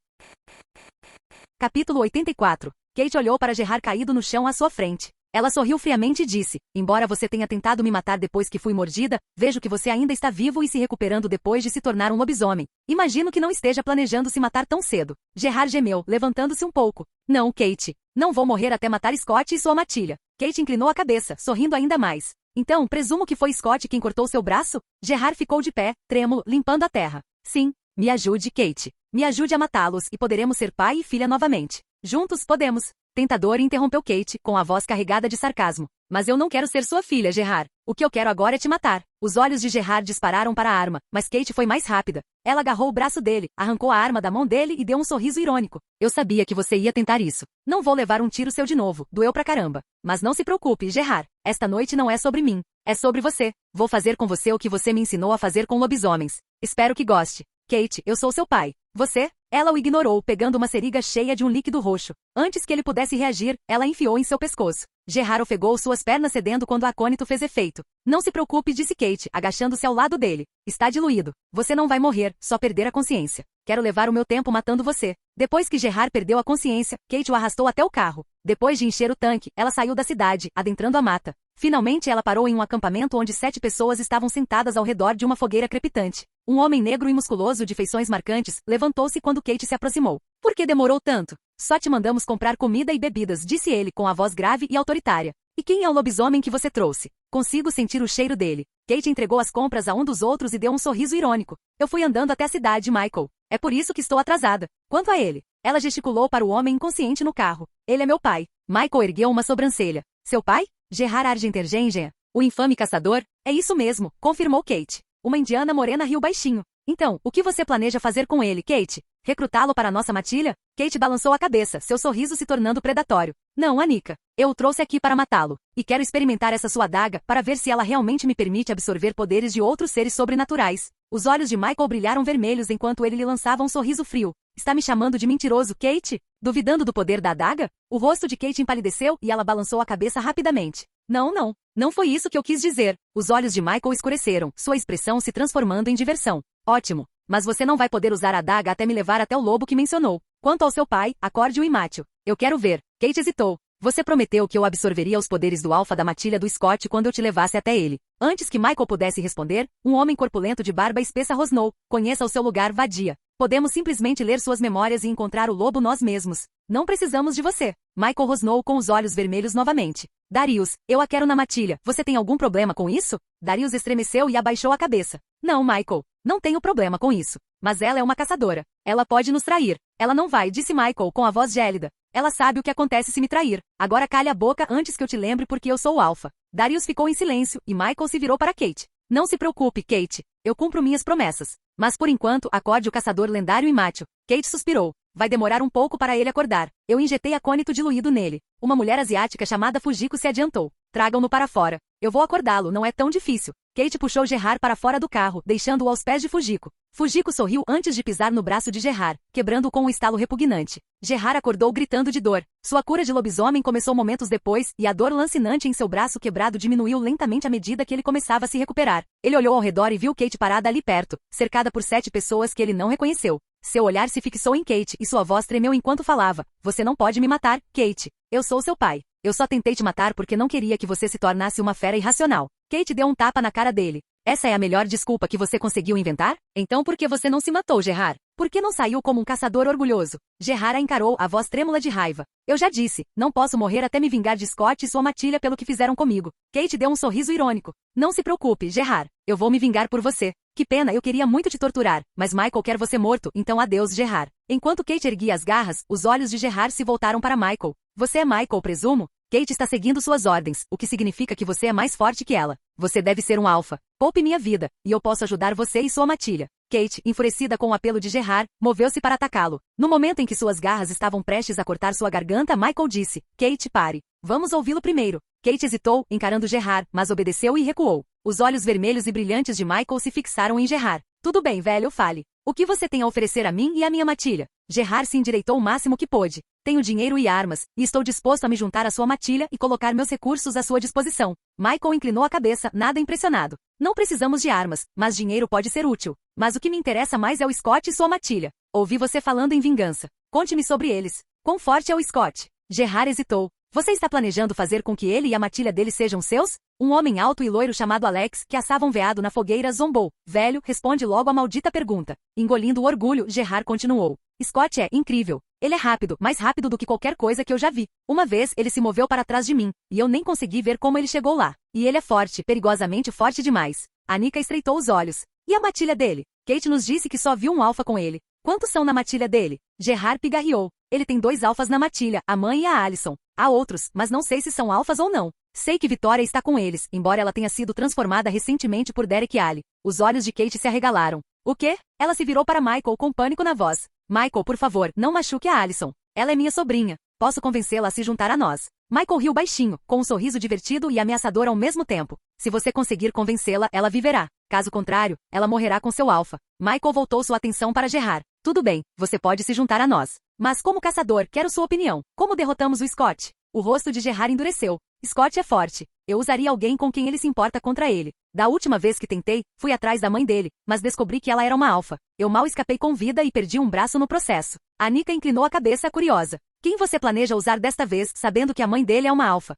Capítulo 84. Kate olhou para Gerard caído no chão à sua frente. Ela sorriu friamente e disse, embora você tenha tentado me matar depois que fui mordida, vejo que você ainda está vivo e se recuperando depois de se tornar um lobisomem. Imagino que não esteja planejando se matar tão cedo. Gerard gemeu, levantando-se um pouco. Não, Kate. Não vou morrer até matar Scott e sua matilha. Kate inclinou a cabeça, sorrindo ainda mais. Então, presumo que foi Scott quem cortou seu braço? Gerard ficou de pé, trêmulo, limpando a terra. Sim. Me ajude, Kate. Me ajude a matá-los e poderemos ser pai e filha novamente. Juntos podemos. Tentador interrompeu Kate, com a voz carregada de sarcasmo. Mas eu não quero ser sua filha, Gerard. O que eu quero agora é te matar. Os olhos de Gerard dispararam para a arma, mas Kate foi mais rápida. Ela agarrou o braço dele, arrancou a arma da mão dele e deu um sorriso irônico. Eu sabia que você ia tentar isso. Não vou levar um tiro seu de novo, doeu pra caramba. Mas não se preocupe, Gerard. Esta noite não é sobre mim. É sobre você. Vou fazer com você o que você me ensinou a fazer com lobisomens. Espero que goste. Kate, eu sou seu pai. Você? Ela o ignorou, pegando uma seringa cheia de um líquido roxo. Antes que ele pudesse reagir, ela enfiou em seu pescoço. Gerard ofegou suas pernas cedendo quando o acônito fez efeito. Não se preocupe, disse Kate, agachando-se ao lado dele. Está diluído. Você não vai morrer, só perder a consciência. Quero levar o meu tempo matando você. Depois que Gerard perdeu a consciência, Kate o arrastou até o carro. Depois de encher o tanque, ela saiu da cidade, adentrando a mata. Finalmente ela parou em um acampamento onde 7 pessoas estavam sentadas ao redor de uma fogueira crepitante. Um homem negro e musculoso de feições marcantes levantou-se quando Kate se aproximou. Por que demorou tanto? Só te mandamos comprar comida e bebidas, disse ele com a voz grave e autoritária. E quem é o lobisomem que você trouxe? Consigo sentir o cheiro dele. Kate entregou as compras a um dos outros e deu um sorriso irônico. Eu fui andando até a cidade, Michael. É por isso que estou atrasada. Quanto a ele, ela gesticulou para o homem inconsciente no carro. Ele é meu pai. Michael ergueu uma sobrancelha. Seu pai? Gerard Argentergengen, o infame caçador? É isso mesmo, confirmou Kate. Uma indiana morena riu baixinho. Então, o que você planeja fazer com ele, Kate? Recrutá-lo para nossa matilha? Kate balançou a cabeça, seu sorriso se tornando predatório. Não, Anika. Eu o trouxe aqui para matá-lo. E quero experimentar essa sua adaga para ver se ela realmente me permite absorver poderes de outros seres sobrenaturais. Os olhos de Michael brilharam vermelhos enquanto ele lhe lançava um sorriso frio. Está me chamando de mentiroso, Kate? Duvidando do poder da adaga? O rosto de Kate empalideceu e ela balançou a cabeça rapidamente. Não. Não foi isso que eu quis dizer. Os olhos de Michael escureceram, sua expressão se transformando em diversão. Ótimo. Mas você não vai poder usar a adaga até me levar até o lobo que mencionou. Quanto ao seu pai, acorde-o e mate-o. Eu quero ver. Kate hesitou. Você prometeu que eu absorveria os poderes do alfa da matilha do Scott quando eu te levasse até ele. Antes que Michael pudesse responder, um homem corpulento de barba espessa rosnou. Conheça o seu lugar, vadia. Podemos simplesmente ler suas memórias e encontrar o lobo nós mesmos. Não precisamos de você. Michael rosnou com os olhos vermelhos novamente. Darius, eu a quero na matilha. Você tem algum problema com isso? Darius estremeceu e abaixou a cabeça. Não, Michael. Não tenho problema com isso. Mas ela é uma caçadora. Ela pode nos trair. Ela não vai, disse Michael com a voz gélida. Ela sabe o que acontece se me trair. Agora calhe a boca antes que eu te lembre porque eu sou o alfa. Darius ficou em silêncio e Michael se virou para Kate. Não se preocupe, Kate. Eu cumpro minhas promessas. Mas por enquanto, acorde o caçador lendário e mate-o. Kate suspirou. Vai demorar um pouco para ele acordar. Eu injetei acônito diluído nele. Uma mulher asiática chamada Fujiko se adiantou. Tragam-no para fora. Eu vou acordá-lo, não é tão difícil. Kate puxou Gerard para fora do carro, deixando-o aos pés de Fujiko. Fujiko sorriu antes de pisar no braço de Gerard, quebrando-o com um estalo repugnante. Gerard acordou gritando de dor. Sua cura de lobisomem começou momentos depois, e a dor lancinante em seu braço quebrado diminuiu lentamente à medida que ele começava a se recuperar. Ele olhou ao redor e viu Kate parada ali perto, cercada por 7 pessoas que ele não reconheceu. Seu olhar se fixou em Kate e sua voz tremeu enquanto falava. Você não pode me matar, Kate. Eu sou seu pai. Eu só tentei te matar porque não queria que você se tornasse uma fera irracional. Kate deu um tapa na cara dele. Essa é a melhor desculpa que você conseguiu inventar? Então por que você não se matou, Gerard? Por que não saiu como um caçador orgulhoso? Gerard a encarou, a voz trêmula de raiva. Eu já disse, não posso morrer até me vingar de Scott e sua matilha pelo que fizeram comigo. Kate deu um sorriso irônico. Não se preocupe, Gerard. Eu vou me vingar por você. Que pena, eu queria muito te torturar, mas Michael quer você morto, então adeus, Gerard. Enquanto Kate erguia as garras, os olhos de Gerard se voltaram para Michael. Você é Michael, presumo? Kate está seguindo suas ordens, o que significa que você é mais forte que ela. Você deve ser um alfa. Poupe minha vida, e eu posso ajudar você e sua matilha. Kate, enfurecida com o apelo de Gerard, moveu-se para atacá-lo. No momento em que suas garras estavam prestes a cortar sua garganta, Michael disse, Kate, pare. Vamos ouvi-lo primeiro. Kate hesitou, encarando Gerard, mas obedeceu e recuou. Os olhos vermelhos e brilhantes de Michael se fixaram em Gerard. Tudo bem, velho, fale. O que você tem a oferecer a mim e à minha matilha? Gerard se endireitou o máximo que pôde. Tenho dinheiro e armas, e estou disposto a me juntar à sua matilha e colocar meus recursos à sua disposição. Michael inclinou a cabeça, nada impressionado. Não precisamos de armas, mas dinheiro pode ser útil. Mas o que me interessa mais é o Scott e sua matilha. Ouvi você falando em vingança. Conte-me sobre eles. Quão forte é o Scott? Gerard hesitou. Você está planejando fazer com que ele e a matilha dele sejam seus? Um homem alto e loiro chamado Alex, que assava um veado na fogueira, zombou. Velho, responde logo a maldita pergunta. Engolindo o orgulho, Gerard continuou. Scott é incrível. Ele é rápido, mais rápido do que qualquer coisa que eu já vi. Uma vez, ele se moveu para trás de mim, e eu nem consegui ver como ele chegou lá. E ele é forte, perigosamente forte demais. Anika estreitou os olhos. E a matilha dele? Kate nos disse que só viu um alfa com ele. Quantos são na matilha dele? Gerard pigarreou. Ele tem 2 alfas na matilha, a mãe e a Alison. Há outros, mas não sei se são alfas ou não. Sei que Vitória está com eles, embora ela tenha sido transformada recentemente por Derek e Ali. Os olhos de Kate se arregalaram. O quê? Ela se virou para Michael com pânico na voz. Michael, por favor, não machuque a Alison. Ela é minha sobrinha. Posso convencê-la a se juntar a nós. Michael riu baixinho, com um sorriso divertido e ameaçador ao mesmo tempo. Se você conseguir convencê-la, ela viverá. Caso contrário, ela morrerá com seu alfa. Michael voltou sua atenção para Gerard. Tudo bem, você pode se juntar a nós. Mas como caçador, quero sua opinião. Como derrotamos o Scott? O rosto de Gerard endureceu. Scott é forte. Eu usaria alguém com quem ele se importa contra ele. Da última vez que tentei, fui atrás da mãe dele, mas descobri que ela era uma alfa. Eu mal escapei com vida e perdi um braço no processo. Anika inclinou a cabeça curiosa. Quem você planeja usar desta vez, sabendo que a mãe dele é uma alfa?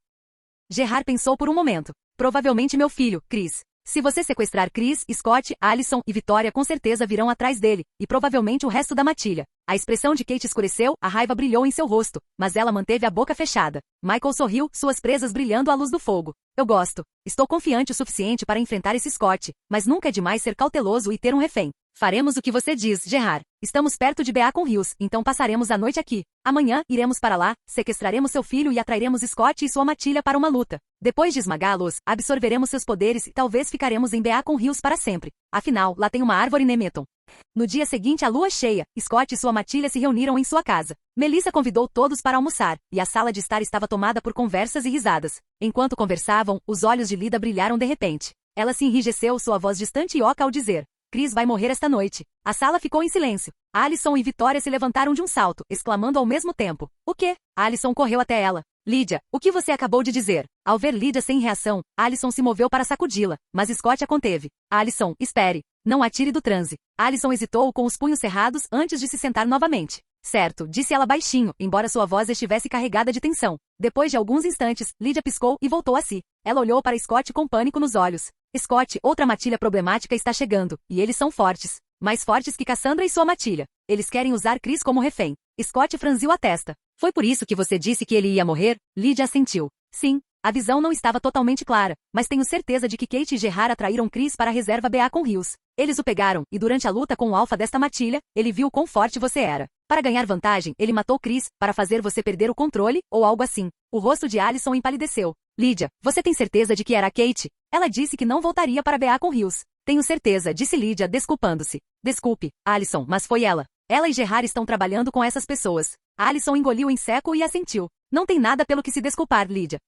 Gerard pensou por um momento. Provavelmente meu filho, Chris. Se você sequestrar Chris, Scott, Alison e Vitória com certeza virão atrás dele, e provavelmente o resto da matilha. A expressão de Kate escureceu, a raiva brilhou em seu rosto, mas ela manteve a boca fechada. Michael sorriu, suas presas brilhando à luz do fogo. Eu gosto. Estou confiante o suficiente para enfrentar esse Scott, mas nunca é demais ser cauteloso e ter um refém. Faremos o que você diz, Gerard. Estamos perto de Beacon Hills, então passaremos a noite aqui. Amanhã, iremos para lá, sequestraremos seu filho e atrairemos Scott e sua matilha para uma luta. Depois de esmagá-los, absorveremos seus poderes e talvez ficaremos em Beacon Hills para sempre. Afinal, lá tem uma árvore Nemeton. No dia seguinte, a lua cheia, Scott e sua matilha se reuniram em sua casa. Melissa convidou todos para almoçar, e a sala de estar estava tomada por conversas e risadas. Enquanto conversavam, os olhos de Lida brilharam de repente. Ela se enrijeceu, sua voz distante e oca ao dizer: Chris vai morrer esta noite. A sala ficou em silêncio. Alison e Vitória se levantaram de um salto, exclamando ao mesmo tempo: O quê? Alison correu até ela. Lydia, o que você acabou de dizer? Ao ver Lydia sem reação, Alison se moveu para sacudi-la, mas Scott a conteve. Alison, espere. Não atire do transe. Alison hesitou com os punhos cerrados antes de se sentar novamente. Certo, disse ela baixinho, embora sua voz estivesse carregada de tensão. Depois de alguns instantes, Lydia piscou e voltou a si. Ela olhou para Scott com pânico nos olhos. Scott, outra matilha problemática está chegando, e eles são fortes. Mais fortes que Cassandra e sua matilha. Eles querem usar Chris como refém. Scott franziu a testa. Foi por isso que você disse que ele ia morrer? Lydia assentiu. Sim. A visão não estava totalmente clara, mas tenho certeza de que Kate e Gerard atraíram Chris para a reserva BA com Rios. Eles o pegaram, e durante a luta com o alfa desta matilha, ele viu quão forte você era. Para ganhar vantagem, ele matou Chris, para fazer você perder o controle, ou algo assim. O rosto de Alison empalideceu. Lydia, você tem certeza de que era a Kate? Ela disse que não voltaria para BA com Rios. Tenho certeza, disse Lydia, desculpando-se. Desculpe, Alison, mas foi ela. Ela e Gerard estão trabalhando com essas pessoas. Alison engoliu em seco e assentiu. Não tem nada pelo que se desculpar, Lydia.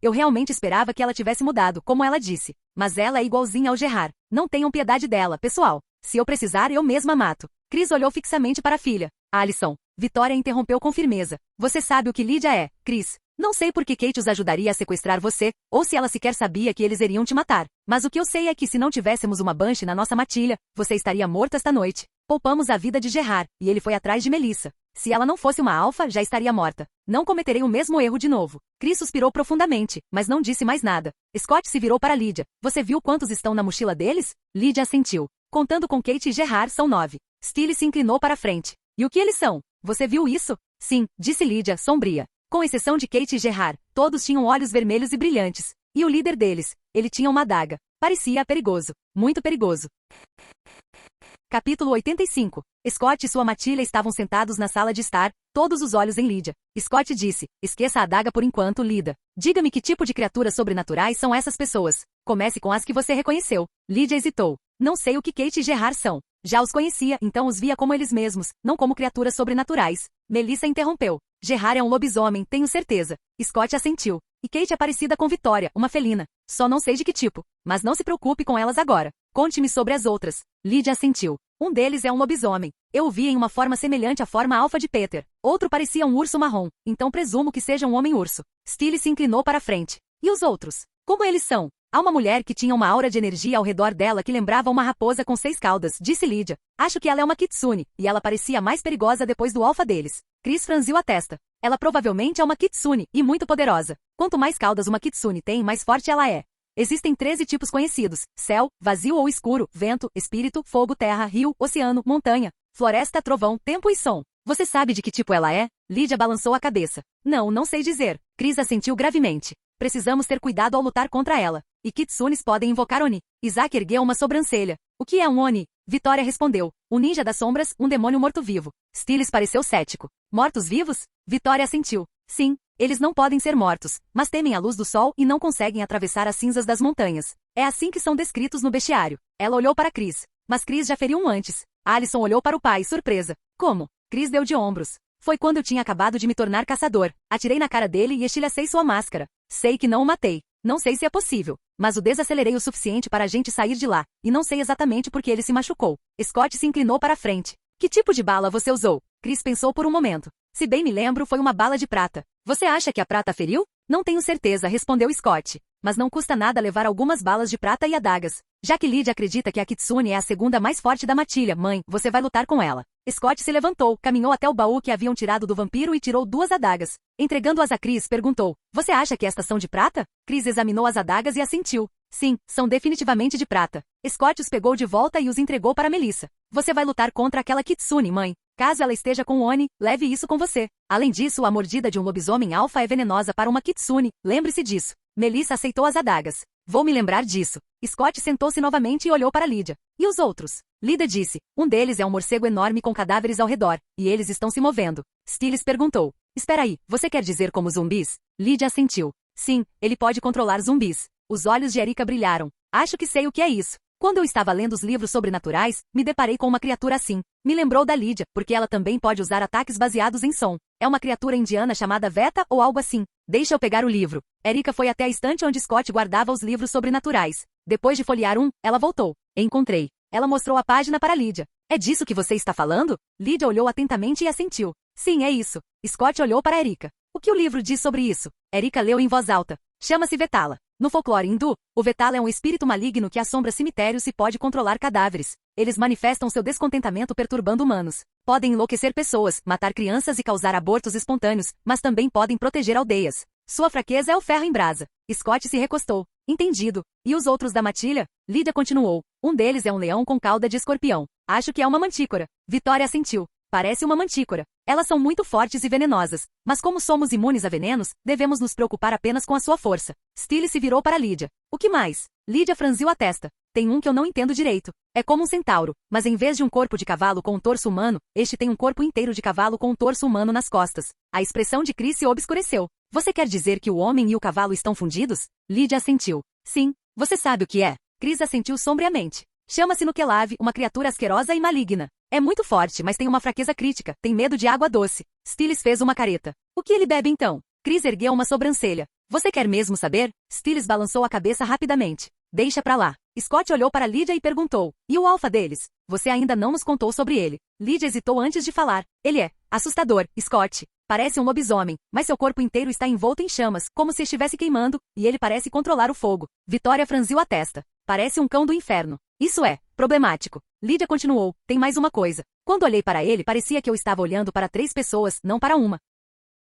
Eu realmente esperava que ela tivesse mudado, como ela disse. Mas ela é igualzinha ao Gerard. Não tenham piedade dela, pessoal. Se eu precisar, eu mesma mato. Chris olhou fixamente para a filha. Alison. Vitória interrompeu com firmeza. Você sabe o que Lydia é, Chris. Não sei por que Kate os ajudaria a sequestrar você, ou se ela sequer sabia que eles iriam te matar. Mas o que eu sei é que se não tivéssemos uma Banshee na nossa matilha, você estaria morto esta noite. Poupamos a vida de Gerard, e ele foi atrás de Melissa. Se ela não fosse uma alfa, já estaria morta. Não cometerei o mesmo erro de novo. Chris suspirou profundamente, mas não disse mais nada. Scott se virou para Lydia. Você viu quantos estão na mochila deles? Lydia assentiu. Contando com Kate e Gerard, são 9. Steele se inclinou para a frente. E o que eles são? Você viu isso? Sim, disse Lydia, sombria. Com exceção de Kate e Gerard, todos tinham olhos vermelhos e brilhantes. E o líder deles, ele tinha uma adaga. Parecia perigoso. Muito perigoso. Capítulo 85. Scott e sua matilha estavam sentados na sala de estar, todos os olhos em Lydia. Scott disse, esqueça a adaga por enquanto, Lydia. Diga-me que tipo de criaturas sobrenaturais são essas pessoas. Comece com as que você reconheceu. Lydia hesitou. Não sei o que Kate e Gerard são. Já os conhecia, então os via como eles mesmos, não como criaturas sobrenaturais. Melissa interrompeu. Gerard é um lobisomem, tenho certeza. Scott assentiu. E Kate é parecida com Vitória, uma felina. Só não sei de que tipo. Mas não se preocupe com elas agora. Conte-me sobre as outras. Lydia assentiu. Um deles é um lobisomem. Eu o vi em uma forma semelhante à forma alfa de Peter. Outro parecia um urso marrom, então presumo que seja um homem-urso. Steele se inclinou para a frente. E os outros? Como eles são? Há uma mulher que tinha uma aura de energia ao redor dela que lembrava uma raposa com 6 caudas, disse Lydia. Acho que ela é uma kitsune, e ela parecia mais perigosa depois do alfa deles. Chris franziu a testa. Ela provavelmente é uma kitsune, e muito poderosa. Quanto mais caudas uma kitsune tem, mais forte ela é. Existem 13 tipos conhecidos: céu, vazio ou escuro, vento, espírito, fogo, terra, rio, oceano, montanha, floresta, trovão, tempo e som. Você sabe de que tipo ela é? Lydia balançou a cabeça. Não sei dizer. Chris assentiu gravemente. Precisamos ter cuidado ao lutar contra ela. E kitsunes podem invocar Oni. Isaac ergueu uma sobrancelha. O que é um Oni? Vitória respondeu. Um ninja das sombras, um demônio morto-vivo. Stiles pareceu cético. Mortos-vivos? Vitória assentiu. Sim. Eles não podem ser mortos, mas temem a luz do sol e não conseguem atravessar as cinzas das montanhas. É assim que são descritos no bestiário. Ela olhou para Chris. Mas Chris já feriu um antes. Alison olhou para o pai, surpresa. Como? Chris deu de ombros. Foi quando eu tinha acabado de me tornar caçador. Atirei na cara dele e estilhacei sua máscara. Sei que não o matei. Não sei se é possível. Mas o desacelerei o suficiente para a gente sair de lá. E não sei exatamente por que ele se machucou. Scott se inclinou para a frente. Que tipo de bala você usou? Chris pensou por um momento. Se bem me lembro, foi uma bala de prata. Você acha que a prata feriu? Não tenho certeza, respondeu Scott. Mas não custa nada levar algumas balas de prata e adagas. Já que Lydia acredita que a Kitsune é a segunda mais forte da matilha, mãe, você vai lutar com ela. Scott se levantou, caminhou até o baú que haviam tirado do vampiro e tirou 2 adagas. Entregando-as a Chris, perguntou, você acha que estas são de prata? Chris examinou as adagas e assentiu. Sim, são definitivamente de prata. Scott os pegou de volta e os entregou para Melissa. Você vai lutar contra aquela Kitsune, mãe. Caso ela esteja com o Oni, leve isso com você. Além disso, a mordida de um lobisomem alfa é venenosa para uma Kitsune, lembre-se disso. Melissa aceitou as adagas. Vou me lembrar disso. Scott sentou-se novamente e olhou para Lydia. E os outros? Lydia disse. Um deles é um morcego enorme com cadáveres ao redor, e eles estão se movendo. Stiles perguntou. Espera aí, você quer dizer como zumbis? Lydia assentiu. Sim, ele pode controlar zumbis. Os olhos de Erika brilharam. Acho que sei o que é isso. Quando eu estava lendo os livros sobrenaturais, me deparei com uma criatura assim. Me lembrou da Lídia, porque ela também pode usar ataques baseados em som. É uma criatura indiana chamada Veta ou algo assim. Deixa eu pegar o livro. Erika foi até a estante onde Scott guardava os livros sobrenaturais. Depois de folhear um, ela voltou. Encontrei. Ela mostrou a página para Lídia. É disso que você está falando? Lídia olhou atentamente e assentiu. Sim, é isso. Scott olhou para Erika. O que o livro diz sobre isso? Erika leu em voz alta. Chama-se Vetala. No folclore hindu, o Vetala é um espírito maligno que assombra cemitérios e pode controlar cadáveres. Eles manifestam seu descontentamento perturbando humanos. Podem enlouquecer pessoas, matar crianças e causar abortos espontâneos, mas também podem proteger aldeias. Sua fraqueza é o ferro em brasa. Scott se recostou. Entendido. E os outros da matilha? Lídia continuou. Um deles é um leão com cauda de escorpião. Acho que é uma mantícora. Vitória assentiu. Parece uma mantícora. Elas são muito fortes e venenosas. Mas como somos imunes a venenos, devemos nos preocupar apenas com a sua força. Steele se virou para Lídia. O que mais? Lídia franziu a testa. Tem um que eu não entendo direito. É como um centauro, mas em vez de um corpo de cavalo com um torso humano, este tem um corpo inteiro de cavalo com um torso humano nas costas. A expressão de Chris se obscureceu. Você quer dizer que o homem e o cavalo estão fundidos? Lídia assentiu. Sim. Você sabe o que é? Chris assentiu sombriamente. Chama-se Nukelave, uma criatura asquerosa e maligna. É muito forte, mas tem uma fraqueza crítica, tem medo de água doce. Stiles fez uma careta. O que ele bebe então? Chris ergueu uma sobrancelha. Você quer mesmo saber? Stiles balançou a cabeça rapidamente. Deixa pra lá. Scott olhou para Lídia e perguntou. E o alfa deles? Você ainda não nos contou sobre ele. Lídia hesitou antes de falar. Ele é assustador, Scott. Parece um lobisomem, mas seu corpo inteiro está envolto em chamas, como se estivesse queimando, e ele parece controlar o fogo. Vitória franziu a testa. Parece um cão do inferno. Isso é problemático. Lídia continuou. Tem mais uma coisa. Quando olhei para ele, parecia que eu estava olhando para 3 pessoas, não para uma.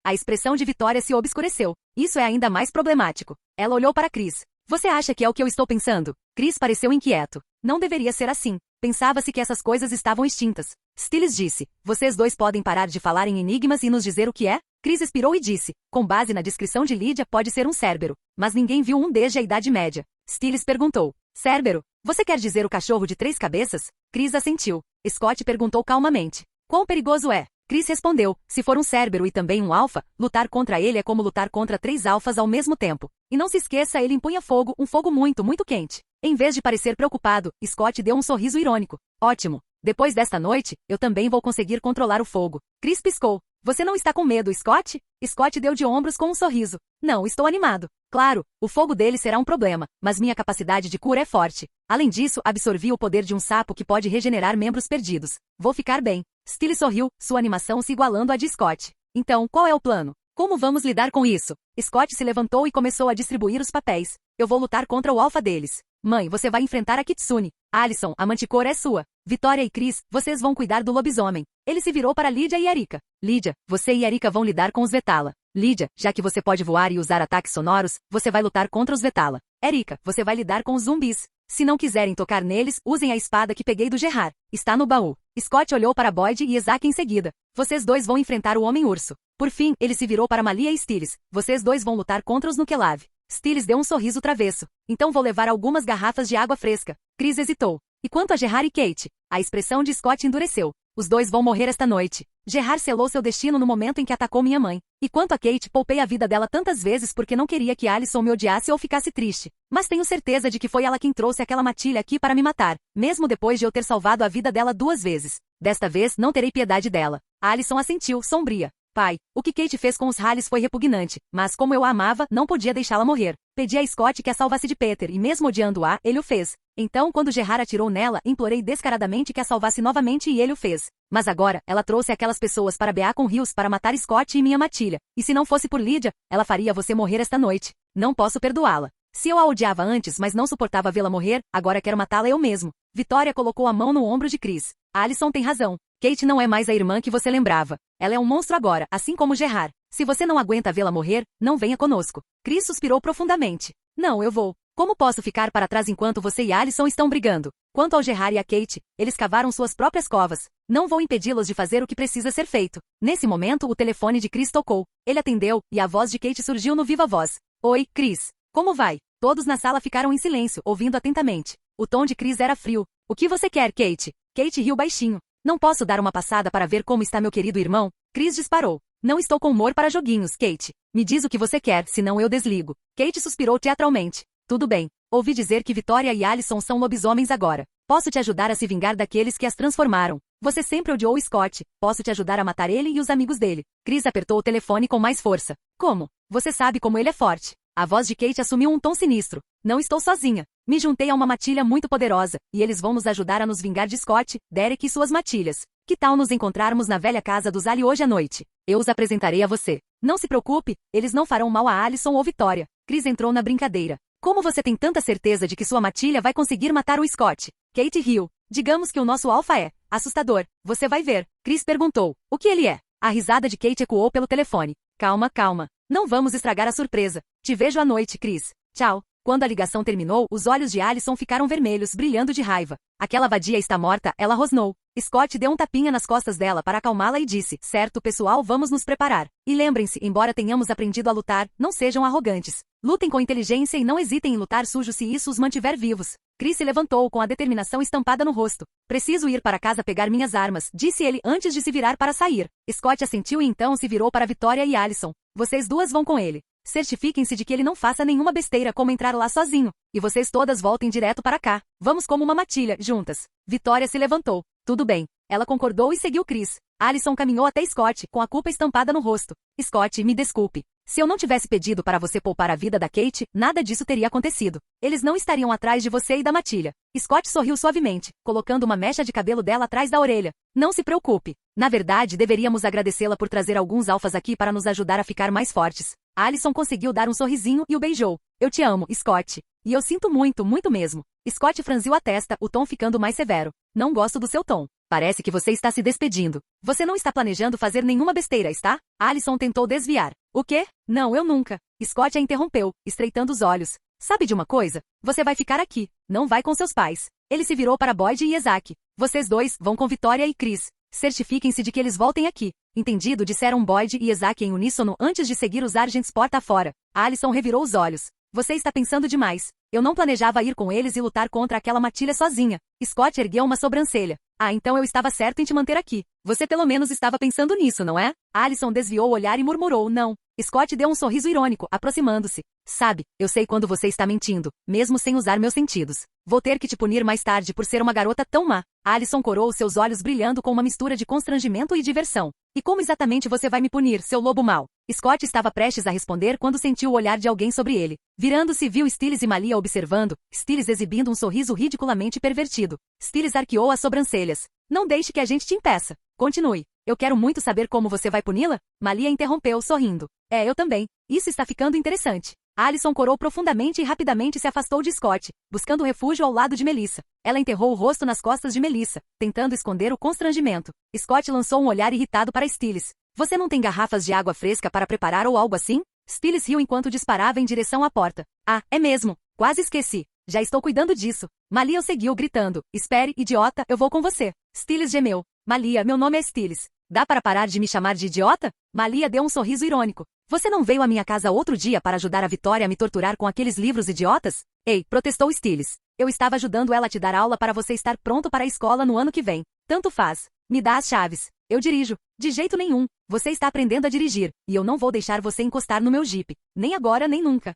A expressão de Vitória se obscureceu. Isso é ainda mais problemático. Ela olhou para Chris. Você acha que é o que eu estou pensando? Chris pareceu inquieto. Não deveria ser assim. Pensava-se que essas coisas estavam extintas. Stiles disse. Vocês dois podem parar de falar em enigmas e nos dizer o que é? Chris expirou e disse. Com base na descrição de Lídia, pode ser um cérbero. Mas ninguém viu um desde a Idade Média. Stiles perguntou. Cérbero? Você quer dizer o cachorro de 3 cabeças? Chris assentiu. Scott perguntou calmamente. Quão perigoso é? Chris respondeu. Se for um cérbero e também um alfa, lutar contra ele é como lutar contra 3 alfas ao mesmo tempo. E não se esqueça, ele empunha fogo, um fogo muito, muito quente. Em vez de parecer preocupado, Scott deu um sorriso irônico. Ótimo. Depois desta noite, eu também vou conseguir controlar o fogo. Chris piscou. Você não está com medo, Scott? Scott deu de ombros com um sorriso. Não, estou animado. Claro, o fogo dele será um problema, mas minha capacidade de cura é forte. Além disso, absorvi o poder de um sapo que pode regenerar membros perdidos. Vou ficar bem. Steele sorriu, sua animação se igualando à de Scott. Então, qual é o plano? Como vamos lidar com isso? Scott se levantou e começou a distribuir os papéis. Eu vou lutar contra o alfa deles. Mãe, você vai enfrentar a Kitsune. Alison, a manticora é sua. Vitória e Chris, vocês vão cuidar do lobisomem. Ele se virou para Lídia e Erika. Lídia, você e Erika vão lidar com os Vetala. Lídia, já que você pode voar e usar ataques sonoros, você vai lutar contra os Vetala. Erika, você vai lidar com os zumbis. Se não quiserem tocar neles, usem a espada que peguei do Gerard. Está no baú. Scott olhou para Boyd e Isaac em seguida. Vocês dois vão enfrentar o Homem-Urso. Por fim, ele se virou para Malia e Stiles. Vocês dois vão lutar contra os Nukelave. Stiles deu um sorriso travesso. Então vou levar algumas garrafas de água fresca. Chris hesitou. E quanto a Gerard e Kate? A expressão de Scott endureceu. Os dois vão morrer esta noite. Gerard selou seu destino no momento em que atacou minha mãe. E quanto a Kate, poupei a vida dela tantas vezes porque não queria que Alison me odiasse ou ficasse triste. Mas tenho certeza de que foi ela quem trouxe aquela matilha aqui para me matar, mesmo depois de eu ter salvado a vida dela 2 vezes. Desta vez, não terei piedade dela. Alison assentiu, sombria. Pai, o que Kate fez com os Halles foi repugnante, mas como eu a amava, não podia deixá-la morrer. Pedi a Scott que a salvasse de Peter e mesmo odiando-a, ele o fez. Então, quando Gerard atirou nela, implorei descaradamente que a salvasse novamente e ele o fez. Mas agora, ela trouxe aquelas pessoas para Beacon Hills para matar Scott e minha matilha. E se não fosse por Lídia, ela faria você morrer esta noite. Não posso perdoá-la. Se eu a odiava antes, mas não suportava vê-la morrer, agora quero matá-la eu mesmo. Vitória colocou a mão no ombro de Chris. Alison tem razão. Kate não é mais a irmã que você lembrava. Ela é um monstro agora, assim como Gerard. Se você não aguenta vê-la morrer, não venha conosco. Chris suspirou profundamente. Não, eu vou. Como posso ficar para trás enquanto você e Alison estão brigando? Quanto ao Gerard e a Kate, eles cavaram suas próprias covas. Não vou impedi-los de fazer o que precisa ser feito. Nesse momento, o telefone de Chris tocou. Ele atendeu, e a voz de Kate surgiu no viva voz. Oi, Chris. Como vai? Todos na sala ficaram em silêncio, ouvindo atentamente. O tom de Chris era frio. O que você quer, Kate? Kate riu baixinho. Não posso dar uma passada para ver como está meu querido irmão? Chris disparou. Não estou com humor para joguinhos, Kate. Me diz o que você quer, senão eu desligo. Kate suspirou teatralmente. Tudo bem. Ouvi dizer que Vitória e Allison são lobisomens agora. Posso te ajudar a se vingar daqueles que as transformaram. Você sempre odiou Scott. Posso te ajudar a matar ele e os amigos dele. Chris apertou o telefone com mais força. Como? Você sabe como ele é forte. A voz de Kate assumiu um tom sinistro. Não estou sozinha. Me juntei a uma matilha muito poderosa, e eles vão nos ajudar a nos vingar de Scott, Derek e suas matilhas. Que tal nos encontrarmos na velha casa do Zali hoje à noite? Eu os apresentarei a você. Não se preocupe, eles não farão mal a Allison ou Vitória. Chris entrou na brincadeira. Como você tem tanta certeza de que sua matilha vai conseguir matar o Scott? Kate riu. Digamos que o nosso alfa é assustador. Você vai ver. Chris perguntou. O que ele é? A risada de Kate ecoou pelo telefone. Calma, calma. Não vamos estragar a surpresa. Te vejo à noite, Chris. Tchau. Quando a ligação terminou, os olhos de Allison ficaram vermelhos, brilhando de raiva. Aquela vadia está morta, ela rosnou. Scott deu um tapinha nas costas dela para acalmá-la e disse, certo pessoal, vamos nos preparar. E lembrem-se, embora tenhamos aprendido a lutar, não sejam arrogantes. Lutem com inteligência e não hesitem em lutar sujo se isso os mantiver vivos. Chris se levantou com a determinação estampada no rosto. Preciso ir para casa pegar minhas armas, disse ele antes de se virar para sair. Scott assentiu e então se virou para Vitória e Allison. Vocês duas vão com ele. Certifiquem-se de que ele não faça nenhuma besteira como entrar lá sozinho. E vocês todas voltem direto para cá. Vamos como uma matilha, juntas. Vitória se levantou. Tudo bem. Ela concordou e seguiu Chris. Allison caminhou até Scott, com a culpa estampada no rosto. Scott, me desculpe. Se eu não tivesse pedido para você poupar a vida da Kate, nada disso teria acontecido. Eles não estariam atrás de você e da matilha. Scott sorriu suavemente, colocando uma mecha de cabelo dela atrás da orelha. Não se preocupe. Na verdade, deveríamos agradecê-la por trazer alguns alfas aqui para nos ajudar a ficar mais fortes. Allison conseguiu dar um sorrisinho e o beijou. Eu te amo, Scott. E eu sinto muito, muito mesmo. Scott franziu a testa, o tom ficando mais severo. Não gosto do seu tom. Parece que você está se despedindo. Você não está planejando fazer nenhuma besteira, está? Allison tentou desviar. O quê? Não, eu nunca. Scott a interrompeu, estreitando os olhos. Sabe de uma coisa? Você vai ficar aqui. Não vai com seus pais. Ele se virou para Boyd e Isaac. Vocês dois vão com Vitória e Chris. Certifiquem-se de que eles voltem aqui. Entendido, disseram Boyd e Isaac em uníssono antes de seguir os Argents porta fora. Allison revirou os olhos. Você está pensando demais. Eu não planejava ir com eles e lutar contra aquela matilha sozinha. Scott ergueu uma sobrancelha. Ah, então eu estava certo em te manter aqui. Você pelo menos estava pensando nisso, não é? Allison desviou o olhar e murmurou, não. Scott deu um sorriso irônico, aproximando-se. Sabe, eu sei quando você está mentindo, mesmo sem usar meus sentidos. Vou ter que te punir mais tarde por ser uma garota tão má. Allison corou seus olhos brilhando com uma mistura de constrangimento e diversão. E como exatamente você vai me punir, seu lobo mau? Scott estava prestes a responder quando sentiu o olhar de alguém sobre ele. Virando-se, viu Stiles e Malia observando, Stiles exibindo um sorriso ridiculamente pervertido. Stiles arqueou as sobrancelhas. Não deixe que a gente te impeça. Continue. Eu quero muito saber como você vai puni-la? Malia interrompeu, sorrindo. Eu também. Isso está ficando interessante. Allison corou profundamente e rapidamente se afastou de Scott, buscando refúgio ao lado de Melissa. Ela enterrou o rosto nas costas de Melissa, tentando esconder o constrangimento. Scott lançou um olhar irritado para Stiles. Você não tem garrafas de água fresca para preparar ou algo assim? Stiles riu enquanto disparava em direção à porta. Ah, é mesmo. Quase esqueci. Já estou cuidando disso. Malia o seguiu gritando. Espere, idiota, eu vou com você. Stiles gemeu. Malia, meu nome é Stiles. Dá para parar de me chamar de idiota? Malia deu um sorriso irônico. Você não veio à minha casa outro dia para ajudar a Vitória a me torturar com aqueles livros idiotas? Ei, protestou Stiles. Eu estava ajudando ela a te dar aula para você estar pronto para a escola no ano que vem. Tanto faz. Me dá as chaves. Eu dirijo. De jeito nenhum. Você está aprendendo a dirigir, e eu não vou deixar você encostar no meu jipe. Nem agora, nem nunca.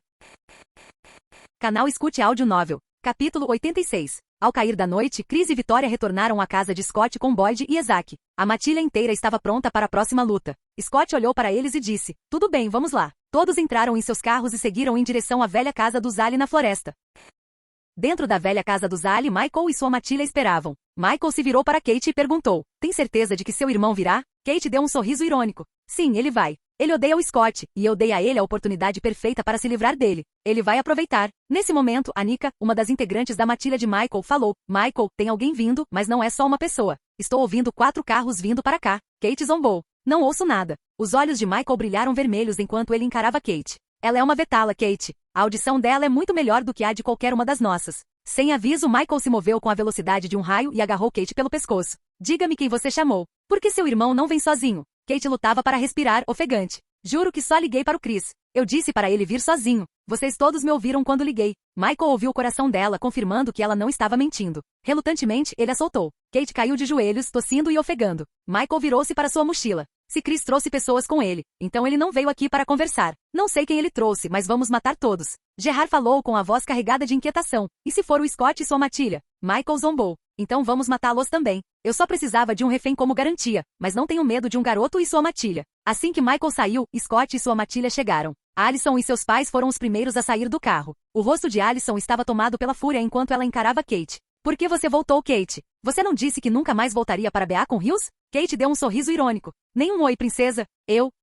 Canal Escute Áudio Novel. Capítulo 86. Ao cair da noite, Chris e Vitória retornaram à casa de Scott com Boyd e Isaac. A matilha inteira estava pronta para a próxima luta. Scott olhou para eles e disse, tudo bem, vamos lá. Todos entraram em seus carros e seguiram em direção à velha casa do Zali na floresta. Dentro da velha casa do Zali, Michael e sua matilha esperavam. Michael se virou para Kate e perguntou, tem certeza de que seu irmão virá? Kate deu um sorriso irônico. Sim, ele vai. Ele odeia o Scott, e eu dei a ele a oportunidade perfeita para se livrar dele. Ele vai aproveitar. Nesse momento, Anika, uma das integrantes da matilha de Michael, falou, Michael, tem alguém vindo, mas não é só uma pessoa. Estou ouvindo 4 carros vindo para cá. Kate zombou. Não ouço nada. Os olhos de Michael brilharam vermelhos enquanto ele encarava Kate. Ela é uma vetala, Kate. A audição dela é muito melhor do que a de qualquer uma das nossas. Sem aviso, Michael se moveu com a velocidade de um raio e agarrou Kate pelo pescoço. Diga-me quem você chamou. Por que seu irmão não vem sozinho? Kate lutava para respirar, ofegante. Juro que só liguei para o Chris. Eu disse para ele vir sozinho. Vocês todos me ouviram quando liguei. Michael ouviu o coração dela, confirmando que ela não estava mentindo. Relutantemente, ele a soltou. Kate caiu de joelhos, tossindo e ofegando. Michael virou-se para sua mochila. Se Chris trouxe pessoas com ele, então ele não veio aqui para conversar. Não sei quem ele trouxe, mas vamos matar todos. Gerard falou com a voz carregada de inquietação. E se for o Scott e sua matilha? Michael zombou. Então vamos matá-los também. Eu só precisava de um refém como garantia, mas não tenho medo de um garoto e sua matilha. Assim que Michael saiu, Scott e sua matilha chegaram. Alison e seus pais foram os primeiros a sair do carro. O rosto de Alison estava tomado pela fúria enquanto ela encarava Kate. Por que você voltou, Kate? Você não disse que nunca mais voltaria para Beacon Hills? Kate deu um sorriso irônico. Nem oi, princesa.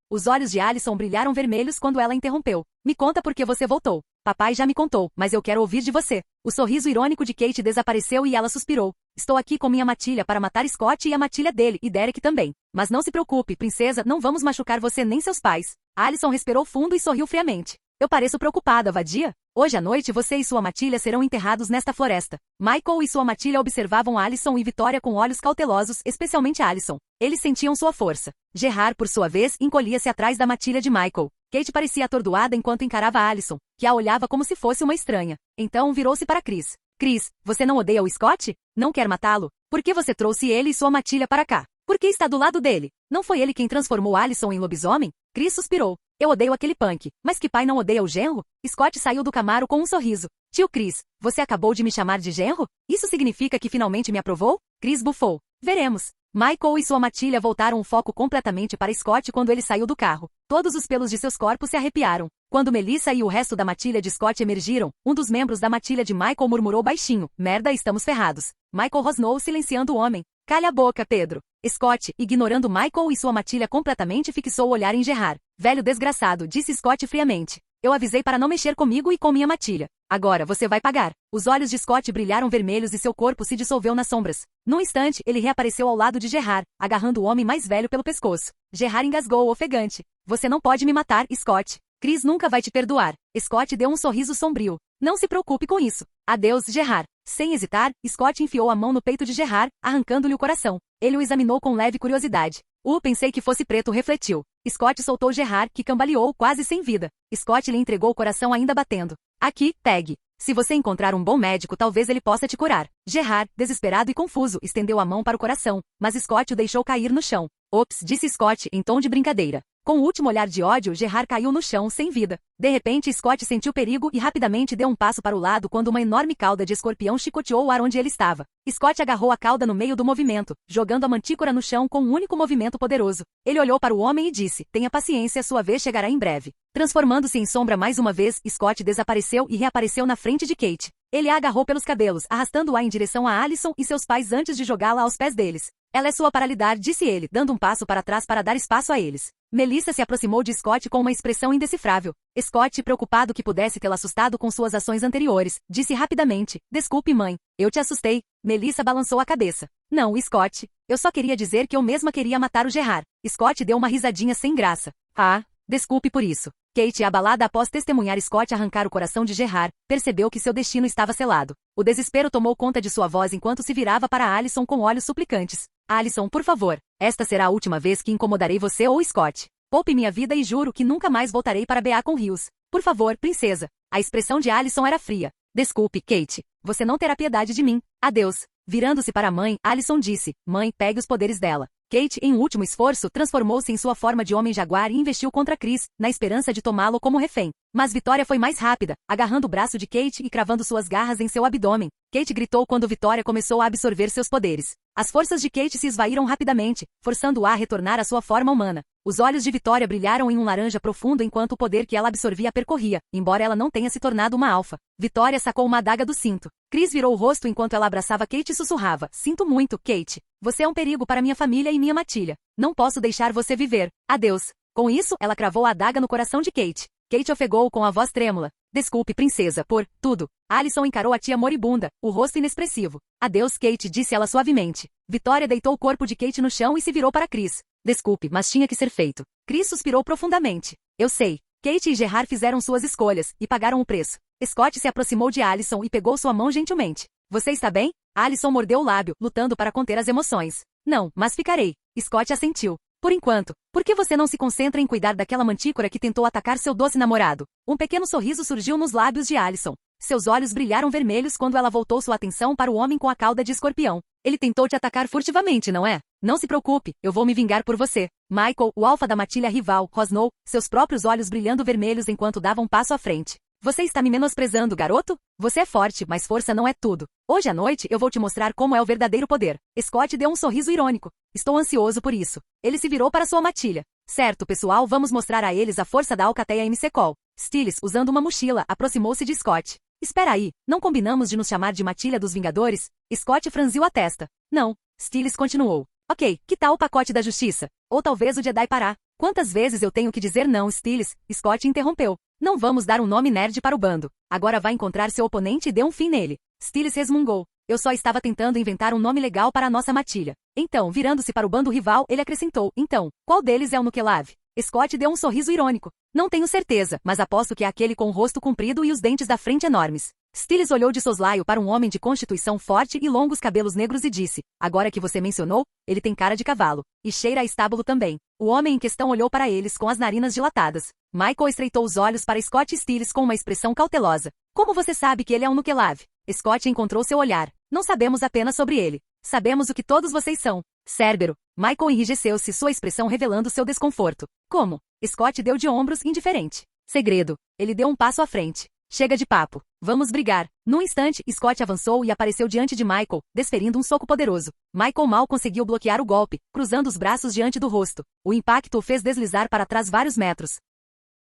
Os olhos de Alison brilharam vermelhos quando ela interrompeu. Me conta por que você voltou. Papai já me contou, mas eu quero ouvir de você. O sorriso irônico de Kate desapareceu e ela suspirou. Estou aqui com minha matilha para matar Scott e a matilha dele, e Derek também. Mas não se preocupe, princesa, não vamos machucar você nem seus pais. Alison respirou fundo e sorriu friamente. Eu pareço preocupada, vadia? Hoje à noite você e sua matilha serão enterrados nesta floresta. Michael e sua matilha observavam Alison e Vitória com olhos cautelosos, especialmente Alison. Eles sentiam sua força. Gerard, por sua vez, encolhia-se atrás da matilha de Michael. Kate parecia atordoada enquanto encarava Alison, que a olhava como se fosse uma estranha. Então virou-se para Chris. Chris, você não odeia o Scott? Não quer matá-lo? Por que você trouxe ele e sua matilha para cá? Por que está do lado dele? Não foi ele quem transformou Alison em lobisomem? Chris suspirou. Eu odeio aquele punk. Mas que pai não odeia o genro? Scott saiu do Camaro com um sorriso. Tio Chris, você acabou de me chamar de genro? Isso significa que finalmente me aprovou? Chris bufou. Veremos. Michael e sua matilha voltaram o foco completamente para Scott quando ele saiu do carro. Todos os pelos de seus corpos se arrepiaram. Quando Melissa e o resto da matilha de Scott emergiram, um dos membros da matilha de Michael murmurou baixinho. Merda, estamos ferrados. Michael rosnou silenciando o homem. Calha a boca, Pedro. Scott, ignorando Michael e sua matilha completamente, fixou o olhar em Gerard. Velho desgraçado, disse Scott friamente. Eu avisei para não mexer comigo e com minha matilha. Agora você vai pagar. Os olhos de Scott brilharam vermelhos e seu corpo se dissolveu nas sombras. Num instante, ele reapareceu ao lado de Gerard, agarrando o homem mais velho pelo pescoço. Gerard engasgou ofegante. Você não pode me matar, Scott. Chris nunca vai te perdoar. Scott deu um sorriso sombrio. Não se preocupe com isso. Adeus, Gerard. Sem hesitar, Scott enfiou a mão no peito de Gerard, arrancando-lhe o coração. Ele o examinou com leve curiosidade. Pensei que fosse preto, refletiu. Scott soltou Gerard, que cambaleou quase sem vida. Scott lhe entregou o coração ainda batendo. Aqui, pegue. Se você encontrar um bom médico, talvez ele possa te curar. Gerard, desesperado e confuso, estendeu a mão para o coração, mas Scott o deixou cair no chão. Ops, disse Scott, em tom de brincadeira. Com o último olhar de ódio, Gerard caiu no chão, sem vida. De repente, Scott sentiu perigo e rapidamente deu um passo para o lado quando uma enorme cauda de escorpião chicoteou o ar onde ele estava. Scott agarrou a cauda no meio do movimento, jogando a mantícora no chão com um único movimento poderoso. Ele olhou para o homem e disse, tenha paciência, sua vez chegará em breve. Transformando-se em sombra mais uma vez, Scott desapareceu e reapareceu na frente de Kate. Ele a agarrou pelos cabelos, arrastando-a em direção a Alison e seus pais antes de jogá-la aos pés deles. Ela é sua para lidar, disse ele, dando um passo para trás para dar espaço a eles. Melissa se aproximou de Scott com uma expressão indecifrável. Scott, preocupado que pudesse tê-la assustado com suas ações anteriores, disse rapidamente, desculpe mãe, eu te assustei. Melissa balançou a cabeça. Não, Scott, eu só queria dizer que eu mesma queria matar o Gerard. Scott deu uma risadinha sem graça. Ah, desculpe por isso. Kate, abalada após testemunhar Scott arrancar o coração de Gerard, percebeu que seu destino estava selado. O desespero tomou conta de sua voz enquanto se virava para Alison com olhos suplicantes. Alison, por favor, esta será a última vez que incomodarei você ou Scott. Poupe minha vida e juro que nunca mais voltarei para Beacon Hills. Por favor, princesa. A expressão de Alison era fria. Desculpe, Kate. Você não terá piedade de mim. Adeus. Virando-se para a mãe, Alison disse, mãe, pegue os poderes dela. Kate, em um último esforço, transformou-se em sua forma de homem-jaguar e investiu contra Chris, na esperança de tomá-lo como refém. Mas Vitória foi mais rápida, agarrando o braço de Kate e cravando suas garras em seu abdômen. Kate gritou quando Vitória começou a absorver seus poderes. As forças de Kate se esvaíram rapidamente, forçando-a a retornar à sua forma humana. Os olhos de Vitória brilharam em um laranja profundo enquanto o poder que ela absorvia a percorria, embora ela não tenha se tornado uma alfa. Vitória sacou uma adaga do cinto. Chris virou o rosto enquanto ela abraçava Kate e sussurrava, sinto muito, Kate. Você é um perigo para minha família e minha matilha. Não posso deixar você viver. Adeus. Com isso, ela cravou a adaga no coração de Kate. Kate ofegou com a voz trêmula. Desculpe, princesa, por tudo. Alison encarou a tia moribunda, o rosto inexpressivo. Adeus, Kate, disse ela suavemente. Vitória deitou o corpo de Kate no chão e se virou para Chris. Desculpe, mas tinha que ser feito. Chris suspirou profundamente. Eu sei. Kate e Gerard fizeram suas escolhas, e pagaram o preço. Scott se aproximou de Alison e pegou sua mão gentilmente. Você está bem? Alison mordeu o lábio, lutando para conter as emoções. Não, mas ficarei. Scott assentiu. Por enquanto, por que você não se concentra em cuidar daquela mantícora que tentou atacar seu doce namorado? Um pequeno sorriso surgiu nos lábios de Alison. Seus olhos brilharam vermelhos quando ela voltou sua atenção para o homem com a cauda de escorpião. Ele tentou te atacar furtivamente, não é? Não se preocupe, eu vou me vingar por você. Michael, o alfa da matilha rival, rosnou, seus próprios olhos brilhando vermelhos enquanto dava um passo à frente. Você está me menosprezando, garoto? Você é forte, mas força não é tudo. Hoje à noite eu vou te mostrar como é o verdadeiro poder. Scott deu um sorriso irônico. Estou ansioso por isso. Ele se virou para sua matilha. Certo, pessoal, vamos mostrar a eles a força da Alcateia MC Call. Stiles, usando uma mochila, aproximou-se de Scott. Espera aí, não combinamos de nos chamar de matilha dos Vingadores? Scott franziu a testa. Não. Stiles continuou. Ok, que tal o pacote da justiça? Ou talvez o Jedi Pará? Quantas vezes eu tenho que dizer não, Stiles? Scott interrompeu. Não vamos dar um nome nerd para o bando. Agora vai encontrar seu oponente e dê um fim nele. Stiles resmungou. Eu só estava tentando inventar um nome legal para a nossa matilha. Então, virando-se para o bando rival, ele acrescentou. Então, qual deles é o Nukelave? Scott deu um sorriso irônico. Não tenho certeza, mas aposto que é aquele com o rosto comprido e os dentes da frente enormes. Stiles olhou de soslaio para um homem de constituição forte e longos cabelos negros e disse, agora que você mencionou, ele tem cara de cavalo. E cheira a estábulo também. O homem em questão olhou para eles com as narinas dilatadas. Michael estreitou os olhos para Scott Stiles com uma expressão cautelosa. Como você sabe que ele é um Nukelave? Scott encontrou seu olhar. Não sabemos apenas sobre ele. Sabemos o que todos vocês são. Cérbero. Michael enrijeceu-se, sua expressão revelando seu desconforto. Como? Scott deu de ombros, indiferente. Segredo. Ele deu um passo à frente. Chega de papo. Vamos brigar. Num instante, Scott avançou e apareceu diante de Michael, desferindo um soco poderoso. Michael mal conseguiu bloquear o golpe, cruzando os braços diante do rosto. O impacto o fez deslizar para trás vários metros.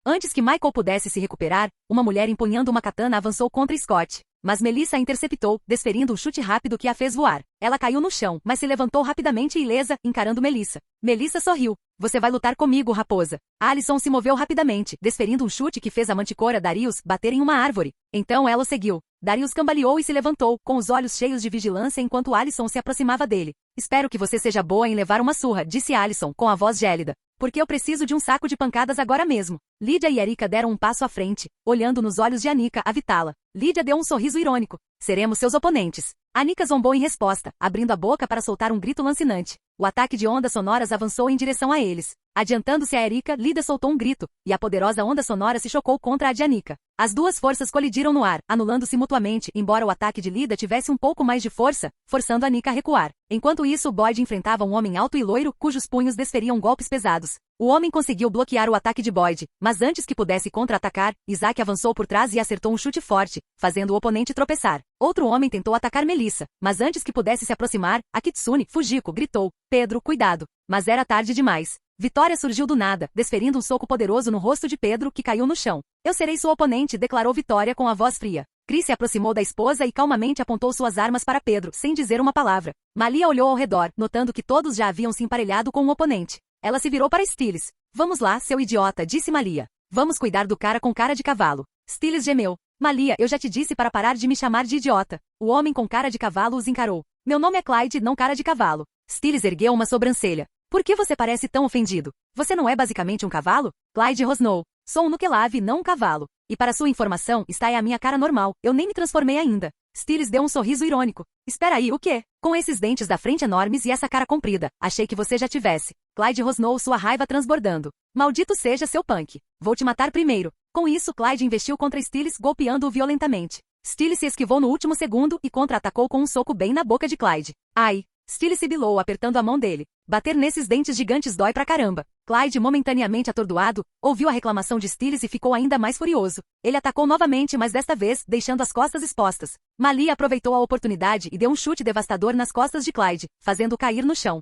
Antes que Michael pudesse se recuperar, uma mulher empunhando uma katana avançou contra Scott. Mas Melissa a interceptou, desferindo um chute rápido que a fez voar. Ela caiu no chão, mas se levantou rapidamente e ilesa, encarando Melissa. Melissa sorriu. Você vai lutar comigo, raposa. Alyson se moveu rapidamente, desferindo um chute que fez a manticora Darius bater em uma árvore. Então ela o seguiu. Darius cambaleou e se levantou, com os olhos cheios de vigilância enquanto Alyson se aproximava dele. Espero que você seja boa em levar uma surra, disse Alyson, com a voz gélida. Porque eu preciso de um saco de pancadas agora mesmo. Lydia e Erika deram um passo à frente, olhando nos olhos de Anika, avitá-la. Lydia deu um sorriso irônico. Seremos seus oponentes. Anika zombou em resposta, abrindo a boca para soltar um grito lancinante. O ataque de ondas sonoras avançou em direção a eles. Adiantando-se a Erika, Lydia soltou um grito, e a poderosa onda sonora se chocou contra a de Anika. As duas forças colidiram no ar, anulando-se mutuamente, embora o ataque de Lydia tivesse um pouco mais de força, forçando Anika a recuar. Enquanto isso, Boyd enfrentava um homem alto e loiro, cujos punhos desferiam golpes pesados. O homem conseguiu bloquear o ataque de Boyd, mas antes que pudesse contra-atacar, Isaac avançou por trás e acertou um chute forte, fazendo o oponente tropeçar. Outro homem tentou atacar Melissa, mas antes que pudesse se aproximar, a Kitsune, Fujiko, gritou, Pedro, cuidado. Mas era tarde demais. Vitória surgiu do nada, desferindo um soco poderoso no rosto de Pedro, que caiu no chão. Eu serei sua oponente, declarou Vitória com a voz fria. Chris se aproximou da esposa e calmamente apontou suas armas para Pedro, sem dizer uma palavra. Malia olhou ao redor, notando que todos já haviam se emparelhado com o oponente. Ela se virou para Stiles. Vamos lá, seu idiota, disse Malia. Vamos cuidar do cara com cara de cavalo. Stiles gemeu. Malia, eu já te disse para parar de me chamar de idiota. O homem com cara de cavalo os encarou. Meu nome é Clyde, não cara de cavalo. Stiles ergueu uma sobrancelha. Por que você parece tão ofendido? Você não é basicamente um cavalo? Clyde rosnou. Sou um Nukelave, não um cavalo. E para sua informação, está aí a minha cara normal. Eu nem me transformei ainda. Stiles deu um sorriso irônico. Espera aí, o quê? Com esses dentes da frente enormes e essa cara comprida, achei que você já tivesse. Clyde rosnou, sua raiva transbordando. Maldito seja seu punk. Vou te matar primeiro. Com isso, Clyde investiu contra Stiles, golpeando-o violentamente. Stiles se esquivou no último segundo e contra-atacou com um soco bem na boca de Clyde. Ai! Stiles sibilou, apertando a mão dele. Bater nesses dentes gigantes dói pra caramba. Clyde, momentaneamente atordoado, ouviu a reclamação de Stiles e ficou ainda mais furioso. Ele atacou novamente, mas desta vez, deixando as costas expostas. Malia aproveitou a oportunidade e deu um chute devastador nas costas de Clyde, fazendo-o cair no chão.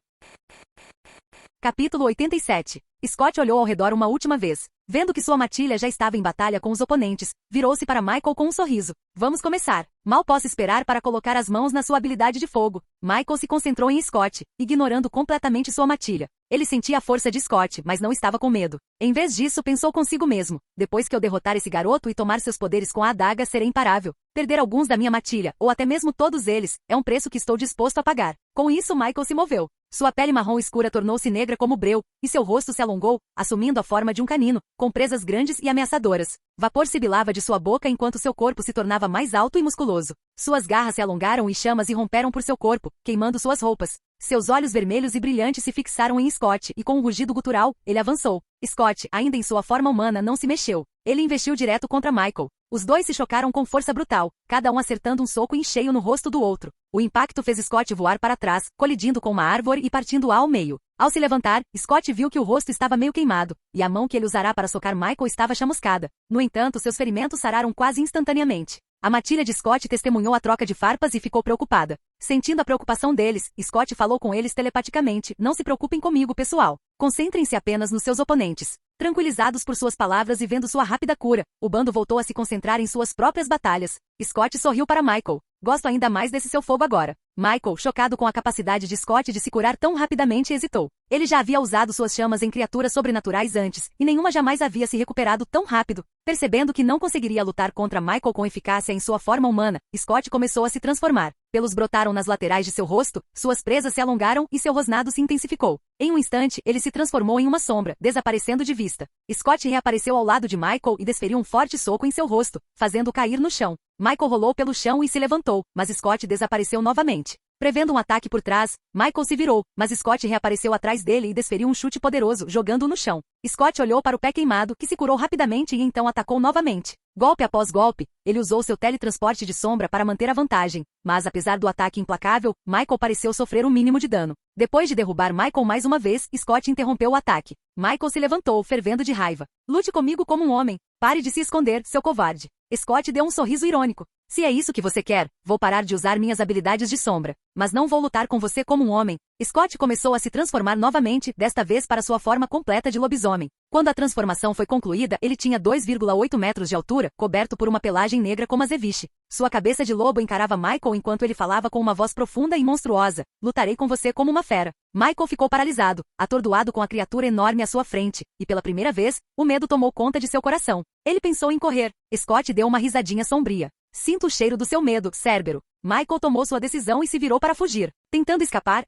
Capítulo 87. Scott olhou ao redor uma última vez. Vendo que sua matilha já estava em batalha com os oponentes, virou-se para Michael com um sorriso. Vamos começar. Mal posso esperar para colocar as mãos na sua habilidade de fogo. Michael se concentrou em Scott, ignorando completamente sua matilha. Ele sentia a força de Scott, mas não estava com medo. Em vez disso, pensou consigo mesmo. Depois que eu derrotar esse garoto e tomar seus poderes com a adaga, serei imparável. Perder alguns da minha matilha, ou até mesmo todos eles, é um preço que estou disposto a pagar. Com isso, Michael se moveu. Sua pele marrom escura tornou-se negra como breu, e seu rosto se alongou, assumindo a forma de um canino, com presas grandes e ameaçadoras. Vapor sibilava de sua boca enquanto seu corpo se tornava mais alto e musculoso. Suas garras se alongaram e chamas irromperam por seu corpo, queimando suas roupas. Seus olhos vermelhos e brilhantes se fixaram em Scott e com um rugido gutural, ele avançou. Scott, ainda em sua forma humana, não se mexeu. Ele investiu direto contra Michael. Os dois se chocaram com força brutal, cada um acertando um soco em cheio no rosto do outro. O impacto fez Scott voar para trás, colidindo com uma árvore e partindo-a ao meio. Ao se levantar, Scott viu que o rosto estava meio queimado, e a mão que ele usará para socar Michael estava chamuscada. No entanto, seus ferimentos sararam quase instantaneamente. A matilha de Scott testemunhou a troca de farpas e ficou preocupada. Sentindo a preocupação deles, Scott falou com eles telepaticamente: "Não se preocupem comigo, pessoal. Concentrem-se apenas nos seus oponentes." Tranquilizados por suas palavras e vendo sua rápida cura, o bando voltou a se concentrar em suas próprias batalhas. Scott sorriu para Michael. "Gosto ainda mais desse seu fogo agora." Michael, chocado com a capacidade de Scott de se curar tão rapidamente, hesitou. Ele já havia usado suas chamas em criaturas sobrenaturais antes, e nenhuma jamais havia se recuperado tão rápido. Percebendo que não conseguiria lutar contra Michael com eficácia em sua forma humana, Scott começou a se transformar. Pelos brotaram nas laterais de seu rosto, suas presas se alongaram e seu rosnado se intensificou. Em um instante, ele se transformou em uma sombra, desaparecendo de vista. Scott reapareceu ao lado de Michael e desferiu um forte soco em seu rosto, fazendo-o cair no chão. Michael rolou pelo chão e se levantou, mas Scott desapareceu novamente. Prevendo um ataque por trás, Michael se virou, mas Scott reapareceu atrás dele e desferiu um chute poderoso, jogando-o no chão. Scott olhou para o pé queimado, que se curou rapidamente e então atacou novamente. Golpe após golpe, ele usou seu teletransporte de sombra para manter a vantagem, mas apesar do ataque implacável, Michael pareceu sofrer o mínimo de dano. Depois de derrubar Michael mais uma vez, Scott interrompeu o ataque. Michael se levantou, fervendo de raiva. "Lute comigo como um homem. Pare de se esconder, seu covarde." Scott deu um sorriso irônico. "Se é isso que você quer, vou parar de usar minhas habilidades de sombra. Mas não vou lutar com você como um homem." Scott começou a se transformar novamente, desta vez para sua forma completa de lobisomem. Quando a transformação foi concluída, ele tinha 2,8 metros de altura, coberto por uma pelagem negra como azeviche. Sua cabeça de lobo encarava Michael enquanto ele falava com uma voz profunda e monstruosa: "Lutarei com você como uma fera." Michael ficou paralisado, atordoado com a criatura enorme à sua frente, e pela primeira vez, o medo tomou conta de seu coração. Ele pensou em correr. Scott deu uma risadinha sombria. "Sinto o cheiro do seu medo, Cérbero." Michael tomou sua decisão e se virou para fugir. Tentando escapar,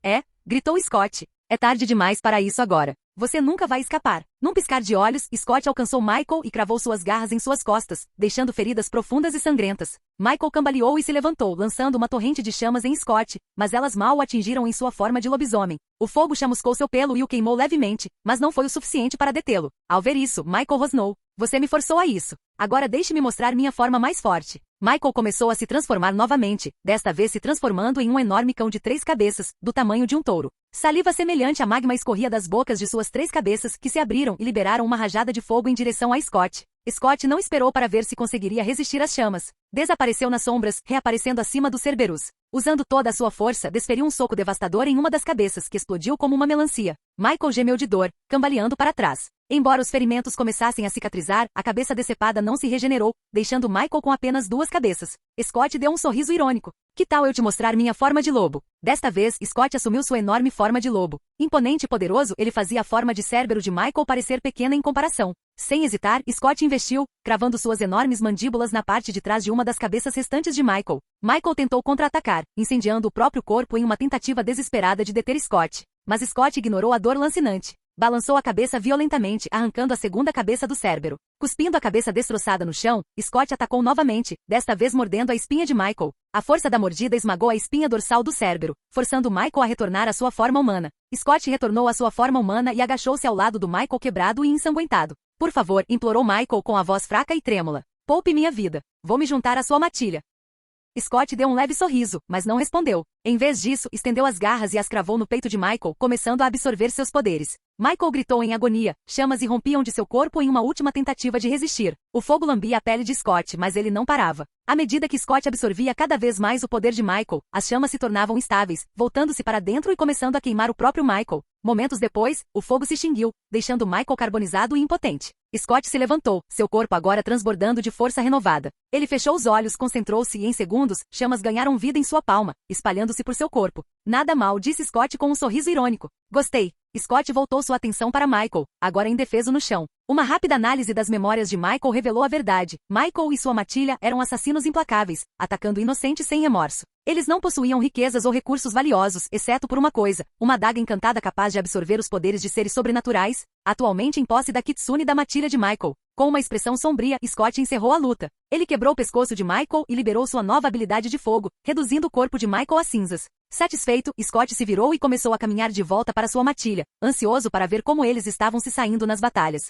gritou Scott. "É tarde demais para isso agora. Você nunca vai escapar." Num piscar de olhos, Scott alcançou Michael e cravou suas garras em suas costas, deixando feridas profundas e sangrentas. Michael cambaleou e se levantou, lançando uma torrente de chamas em Scott, mas elas mal o atingiram em sua forma de lobisomem. O fogo chamuscou seu pelo e o queimou levemente, mas não foi o suficiente para detê-lo. Ao ver isso, Michael rosnou. "Você me forçou a isso. Agora deixe-me mostrar minha forma mais forte." Michael começou a se transformar novamente, desta vez se transformando em um enorme cão de 3 cabeças, do tamanho de um touro. Saliva semelhante a magma escorria das bocas de suas 3 cabeças, que se abriram e liberaram uma rajada de fogo em direção a Scott. Scott não esperou para ver se conseguiria resistir às chamas. Desapareceu nas sombras, reaparecendo acima dos Cerberus. Usando toda a sua força, desferiu um soco devastador em uma das cabeças, que explodiu como uma melancia. Michael gemeu de dor, cambaleando para trás. Embora os ferimentos começassem a cicatrizar, a cabeça decepada não se regenerou, deixando Michael com apenas 2 cabeças. Scott deu um sorriso irônico. "Que tal eu te mostrar minha forma de lobo?" Desta vez, Scott assumiu sua enorme forma de lobo. Imponente e poderoso, ele fazia a forma de Cérbero de Michael parecer pequena em comparação. Sem hesitar, Scott investiu, cravando suas enormes mandíbulas na parte de trás de uma das cabeças restantes de Michael. Michael tentou contra-atacar, incendiando o próprio corpo em uma tentativa desesperada de deter Scott. Mas Scott ignorou a dor lancinante. Balançou a cabeça violentamente, arrancando a segunda cabeça do Cérbero. Cuspindo a cabeça destroçada no chão, Scott atacou novamente, desta vez mordendo a espinha de Michael. A força da mordida esmagou a espinha dorsal do Cérbero, forçando Michael a retornar à sua forma humana. Scott retornou à sua forma humana e agachou-se ao lado do Michael quebrado e ensanguentado. "Por favor", implorou Michael com a voz fraca e trêmula. "Poupe minha vida. Vou me juntar à sua matilha." Scott deu um leve sorriso, mas não respondeu. Em vez disso, estendeu as garras e as cravou no peito de Michael, começando a absorver seus poderes. Michael gritou em agonia, chamas irrompiam de seu corpo em uma última tentativa de resistir. O fogo lambia a pele de Scott, mas ele não parava. À medida que Scott absorvia cada vez mais o poder de Michael, as chamas se tornavam instáveis, voltando-se para dentro e começando a queimar o próprio Michael. Momentos depois, o fogo se extinguiu, deixando Michael carbonizado e impotente. Scott se levantou, seu corpo agora transbordando de força renovada. Ele fechou os olhos, concentrou-se e em segundos, chamas ganharam vida em sua palma, espalhando-se por seu corpo. "Nada mal", disse Scott com um sorriso irônico. "Gostei." Scott voltou sua atenção para Michael, agora indefeso no chão. Uma rápida análise das memórias de Michael revelou a verdade. Michael e sua matilha eram assassinos implacáveis, atacando inocentes sem remorso. Eles não possuíam riquezas ou recursos valiosos, exceto por uma coisa, uma adaga encantada capaz de absorver os poderes de seres sobrenaturais, atualmente em posse da Kitsune da matilha de Michael. Com uma expressão sombria, Scott encerrou a luta. Ele quebrou o pescoço de Michael e liberou sua nova habilidade de fogo, reduzindo o corpo de Michael a cinzas. Satisfeito, Scott se virou e começou a caminhar de volta para sua matilha, ansioso para ver como eles estavam se saindo nas batalhas.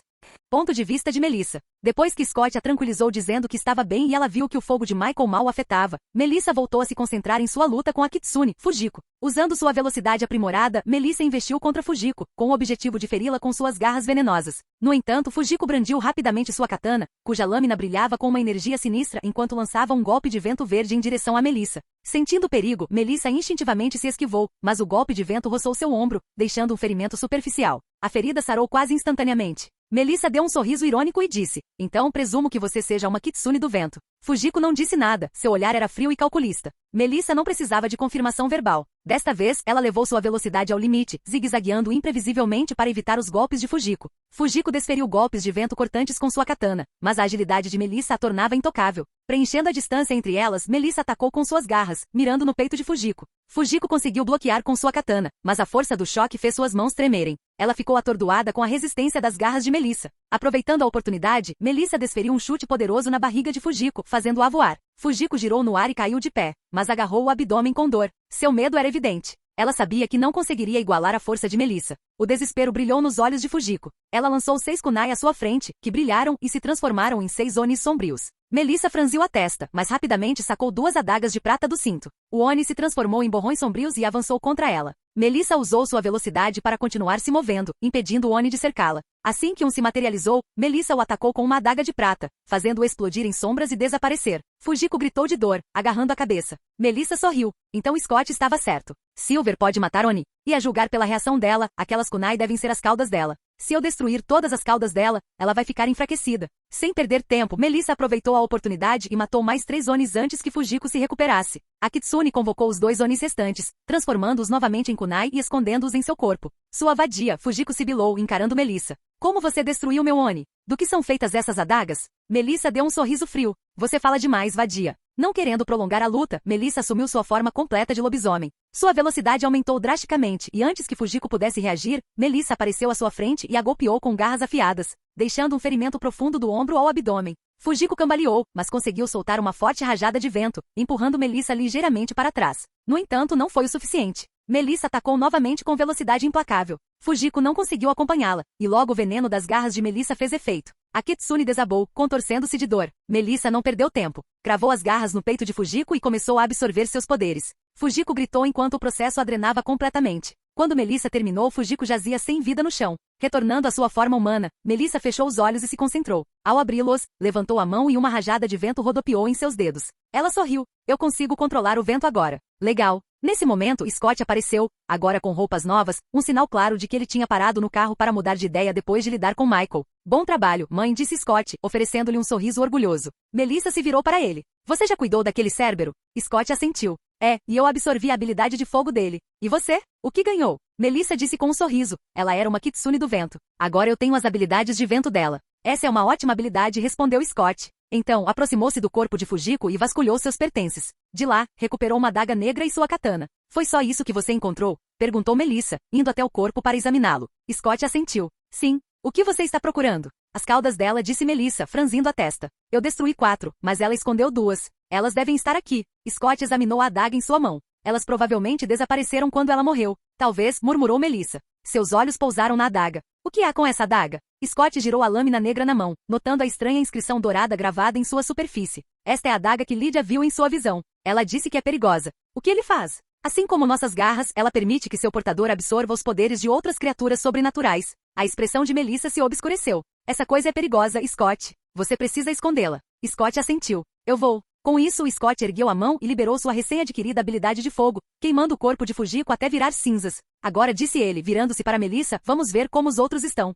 Ponto de vista de Melissa. Depois que Scott a tranquilizou dizendo que estava bem e ela viu que o fogo de Michael mal afetava, Melissa voltou a se concentrar em sua luta com a Kitsune, Fujiko. Usando sua velocidade aprimorada, Melissa investiu contra Fujiko, com o objetivo de feri-la com suas garras venenosas. No entanto, Fujiko brandiu rapidamente sua katana, cuja lâmina brilhava com uma energia sinistra enquanto lançava um golpe de vento verde em direção a Melissa. Sentindo o perigo, Melissa instintivamente se esquivou, mas o golpe de vento roçou seu ombro, deixando um ferimento superficial. A ferida sarou quase instantaneamente. Melissa deu um sorriso irônico e disse: "Então presumo que você seja uma Kitsune do vento." Fujiko não disse nada, seu olhar era frio e calculista. Melissa não precisava de confirmação verbal. Desta vez, ela levou sua velocidade ao limite, zigue-zagueando imprevisivelmente para evitar os golpes de Fujiko. Fujiko desferiu golpes de vento cortantes com sua katana, mas a agilidade de Melissa a tornava intocável. Preenchendo a distância entre elas, Melissa atacou com suas garras, mirando no peito de Fujiko. Fujiko conseguiu bloquear com sua katana, mas a força do choque fez suas mãos tremerem. Ela ficou atordoada com a resistência das garras de Melissa. Aproveitando a oportunidade, Melissa desferiu um chute poderoso na barriga de Fujiko, fazendo-a voar. Fujiko girou no ar e caiu de pé, mas agarrou o abdômen com dor. Seu medo era evidente. Ela sabia que não conseguiria igualar a força de Melissa. O desespero brilhou nos olhos de Fujiko. Ela lançou 6 kunai à sua frente, que brilharam e se transformaram em 6 onis sombrios. Melissa franziu a testa, mas rapidamente sacou 2 adagas de prata do cinto. O oni se transformou em borrões sombrios e avançou contra ela. Melissa usou sua velocidade para continuar se movendo, impedindo o oni de cercá-la. Assim que um se materializou, Melissa o atacou com uma adaga de prata, fazendo-o explodir em sombras e desaparecer. Fujiko gritou de dor, agarrando a cabeça. Melissa sorriu. Então Scott estava certo. Silver pode matar Oni. E a julgar pela reação dela, aquelas kunai devem ser as caudas dela. Se eu destruir todas as caudas dela, ela vai ficar enfraquecida. Sem perder tempo, Melissa aproveitou a oportunidade e matou mais 3 onis antes que Fujiko se recuperasse. A Kitsune convocou os 2 onis restantes, transformando-os novamente em kunai e escondendo-os em seu corpo. Sua vadia, Fujiko sibilou, encarando Melissa. Como você destruiu meu oni? Do que são feitas essas adagas? Melissa deu um sorriso frio. Você fala demais, vadia. Não querendo prolongar a luta, Melissa assumiu sua forma completa de lobisomem. Sua velocidade aumentou drasticamente e antes que Fujiko pudesse reagir, Melissa apareceu à sua frente e a golpeou com garras afiadas, deixando um ferimento profundo do ombro ao abdômen. Fujiko cambaleou, mas conseguiu soltar uma forte rajada de vento, empurrando Melissa ligeiramente para trás. No entanto, não foi o suficiente. Melissa atacou novamente com velocidade implacável. Fujiko não conseguiu acompanhá-la, e logo o veneno das garras de Melissa fez efeito. A Kitsune desabou, contorcendo-se de dor. Melissa não perdeu tempo. Cravou as garras no peito de Fujiko e começou a absorver seus poderes. Fujiko gritou enquanto o processo a drenava completamente. Quando Melissa terminou, Fujiko jazia sem vida no chão. Retornando à sua forma humana, Melissa fechou os olhos e se concentrou. Ao abri-los, levantou a mão e uma rajada de vento rodopiou em seus dedos. Ela sorriu. Eu consigo controlar o vento agora. Legal. Nesse momento, Scott apareceu, agora com roupas novas, um sinal claro de que ele tinha parado no carro para mudar de ideia depois de lidar com Michael. Bom trabalho, mãe, disse Scott, oferecendo-lhe um sorriso orgulhoso. Melissa se virou para ele. Você já cuidou daquele Cérbero? Scott assentiu. É, e eu absorvi a habilidade de fogo dele. E você? O que ganhou? Melissa disse com um sorriso. Ela era uma Kitsune do vento. Agora eu tenho as habilidades de vento dela. Essa é uma ótima habilidade, respondeu Scott. Então, aproximou-se do corpo de Fujiko e vasculhou seus pertences. De lá, recuperou uma adaga negra e sua katana. Foi só isso que você encontrou? Perguntou Melissa, indo até o corpo para examiná-lo. Scott assentiu. Sim. O que você está procurando? As caudas dela, disse Melissa, franzindo a testa. Eu destruí 4, mas ela escondeu 2. Elas devem estar aqui. Scott examinou a adaga em sua mão. Elas provavelmente desapareceram quando ela morreu. Talvez, murmurou Melissa. Seus olhos pousaram na adaga. O que há com essa adaga? Scott girou a lâmina negra na mão, notando a estranha inscrição dourada gravada em sua superfície. Esta é a adaga que Lydia viu em sua visão. Ela disse que é perigosa. O que ele faz? Assim como nossas garras, ela permite que seu portador absorva os poderes de outras criaturas sobrenaturais. A expressão de Melissa se obscureceu. Essa coisa é perigosa, Scott. Você precisa escondê-la. Scott assentiu. Eu vou. Com isso, Scott ergueu a mão e liberou sua recém-adquirida habilidade de fogo, queimando o corpo de Fujiko até virar cinzas. Agora, disse ele, virando-se para Melissa, vamos ver como os outros estão.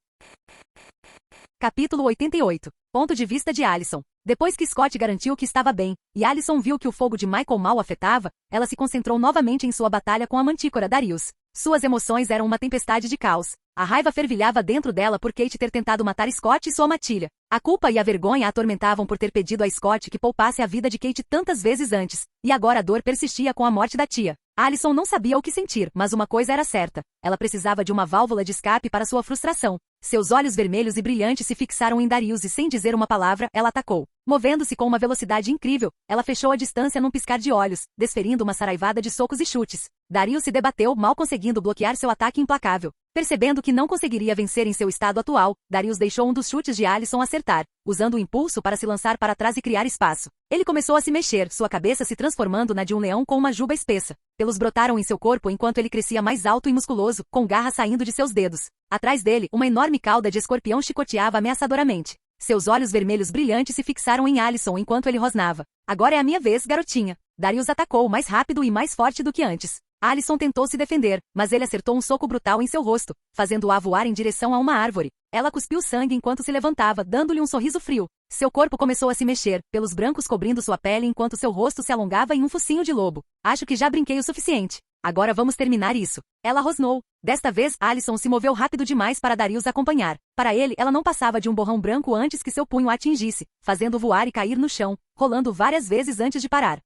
Capítulo 88. Ponto de vista de Alyson. Depois que Scott garantiu que estava bem, e Alyson viu que o fogo de Michael mal afetava, ela se concentrou novamente em sua batalha com a mantícora Darius. Suas emoções eram uma tempestade de caos. A raiva fervilhava dentro dela por Kate ter tentado matar Scott e sua matilha. A culpa e a vergonha a atormentavam por ter pedido a Scott que poupasse a vida de Kate tantas vezes antes, e agora a dor persistia com a morte da tia. Alison não sabia o que sentir, mas uma coisa era certa. Ela precisava de uma válvula de escape para sua frustração. Seus olhos vermelhos e brilhantes se fixaram em Darius e sem dizer uma palavra, ela atacou. Movendo-se com uma velocidade incrível, ela fechou a distância num piscar de olhos, desferindo uma saraivada de socos e chutes. Darius se debateu, mal conseguindo bloquear seu ataque implacável. Percebendo que não conseguiria vencer em seu estado atual, Darius deixou um dos chutes de Alison acertar, usando o impulso para se lançar para trás e criar espaço. Ele começou a se mexer, sua cabeça se transformando na de um leão com uma juba espessa. Pelos brotaram em seu corpo enquanto ele crescia mais alto e musculoso, com garras saindo de seus dedos. Atrás dele, uma enorme cauda de escorpião chicoteava ameaçadoramente. Seus olhos vermelhos brilhantes se fixaram em Alison enquanto ele rosnava. Agora é a minha vez, garotinha. Darius atacou mais rápido e mais forte do que antes. Alison tentou se defender, mas ele acertou um soco brutal em seu rosto, fazendo-a voar em direção a uma árvore. Ela cuspiu sangue enquanto se levantava, dando-lhe um sorriso frio. Seu corpo começou a se mexer, pelos brancos cobrindo sua pele enquanto seu rosto se alongava em um focinho de lobo. Acho que já brinquei o suficiente. Agora vamos terminar isso. Ela rosnou. Desta vez, Alison se moveu rápido demais para Darius acompanhar. Para ele, ela não passava de um borrão branco antes que seu punho a atingisse, fazendo voar e cair no chão, rolando várias vezes antes de parar.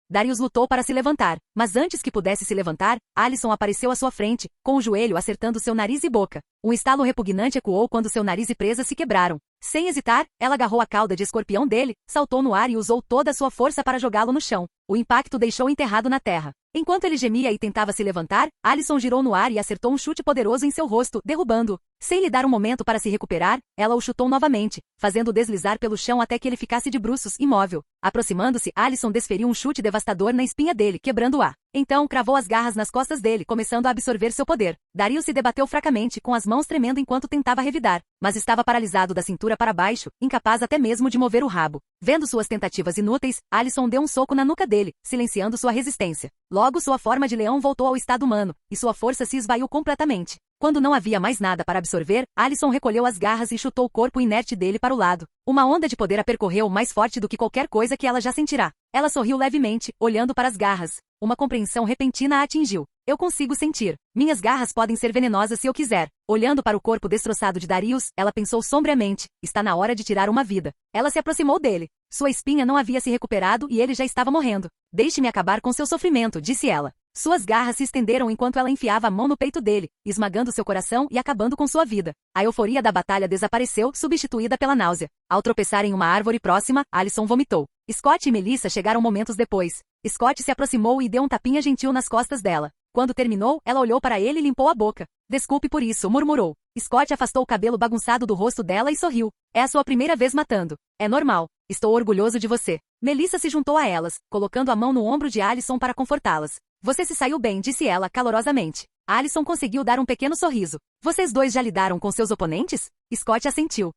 Darius lutou para se levantar, mas antes que pudesse se levantar, Alison apareceu à sua frente, com o joelho acertando seu nariz e boca. Um estalo repugnante ecoou quando seu nariz e presa se quebraram. Sem hesitar, ela agarrou a cauda de escorpião dele, saltou no ar e usou toda a sua força para jogá-lo no chão. O impacto deixou enterrado na terra. Enquanto ele gemia e tentava se levantar, Alison girou no ar e acertou um chute poderoso em seu rosto, derrubando-o. Sem lhe dar um momento para se recuperar, ela o chutou novamente, fazendo-o deslizar pelo chão até que ele ficasse de bruços, imóvel. Aproximando-se, Alison desferiu um chute devastador na espinha dele, quebrando-a. Então, cravou as garras nas costas dele, começando a absorver seu poder. Darius se debateu fracamente, com as mãos tremendo enquanto tentava revidar, mas estava paralisado da cintura para baixo, incapaz até mesmo de mover o rabo. Vendo suas tentativas inúteis, Alison deu um soco na nuca dele, silenciando sua resistência. Logo, sua forma de leão voltou ao estado humano, e sua força se esvaiu completamente. Quando não havia mais nada para absorver, Alison recolheu as garras e chutou o corpo inerte dele para o lado. Uma onda de poder a percorreu mais forte do que qualquer coisa que ela já sentirá. Ela sorriu levemente, olhando para as garras. Uma compreensão repentina a atingiu. Eu consigo sentir. Minhas garras podem ser venenosas se eu quiser. Olhando para o corpo destroçado de Darius, ela pensou sombriamente. Está na hora de tirar uma vida. Ela se aproximou dele. Sua espinha não havia se recuperado e ele já estava morrendo. Deixe-me acabar com seu sofrimento, disse ela. Suas garras se estenderam enquanto ela enfiava a mão no peito dele, esmagando seu coração e acabando com sua vida. A euforia da batalha desapareceu, substituída pela náusea. Ao tropeçar em uma árvore próxima, Alison vomitou. Scott e Melissa chegaram momentos depois. Scott se aproximou e deu um tapinha gentil nas costas dela. Quando terminou, ela olhou para ele e limpou a boca. Desculpe por isso, murmurou. Scott afastou o cabelo bagunçado do rosto dela e sorriu. É a sua primeira vez matando. É normal. Estou orgulhoso de você. Melissa se juntou a elas, colocando a mão no ombro de Alison para confortá-las. Você se saiu bem, disse ela calorosamente. Alison conseguiu dar um pequeno sorriso. Vocês dois já lidaram com seus oponentes? Scott assentiu.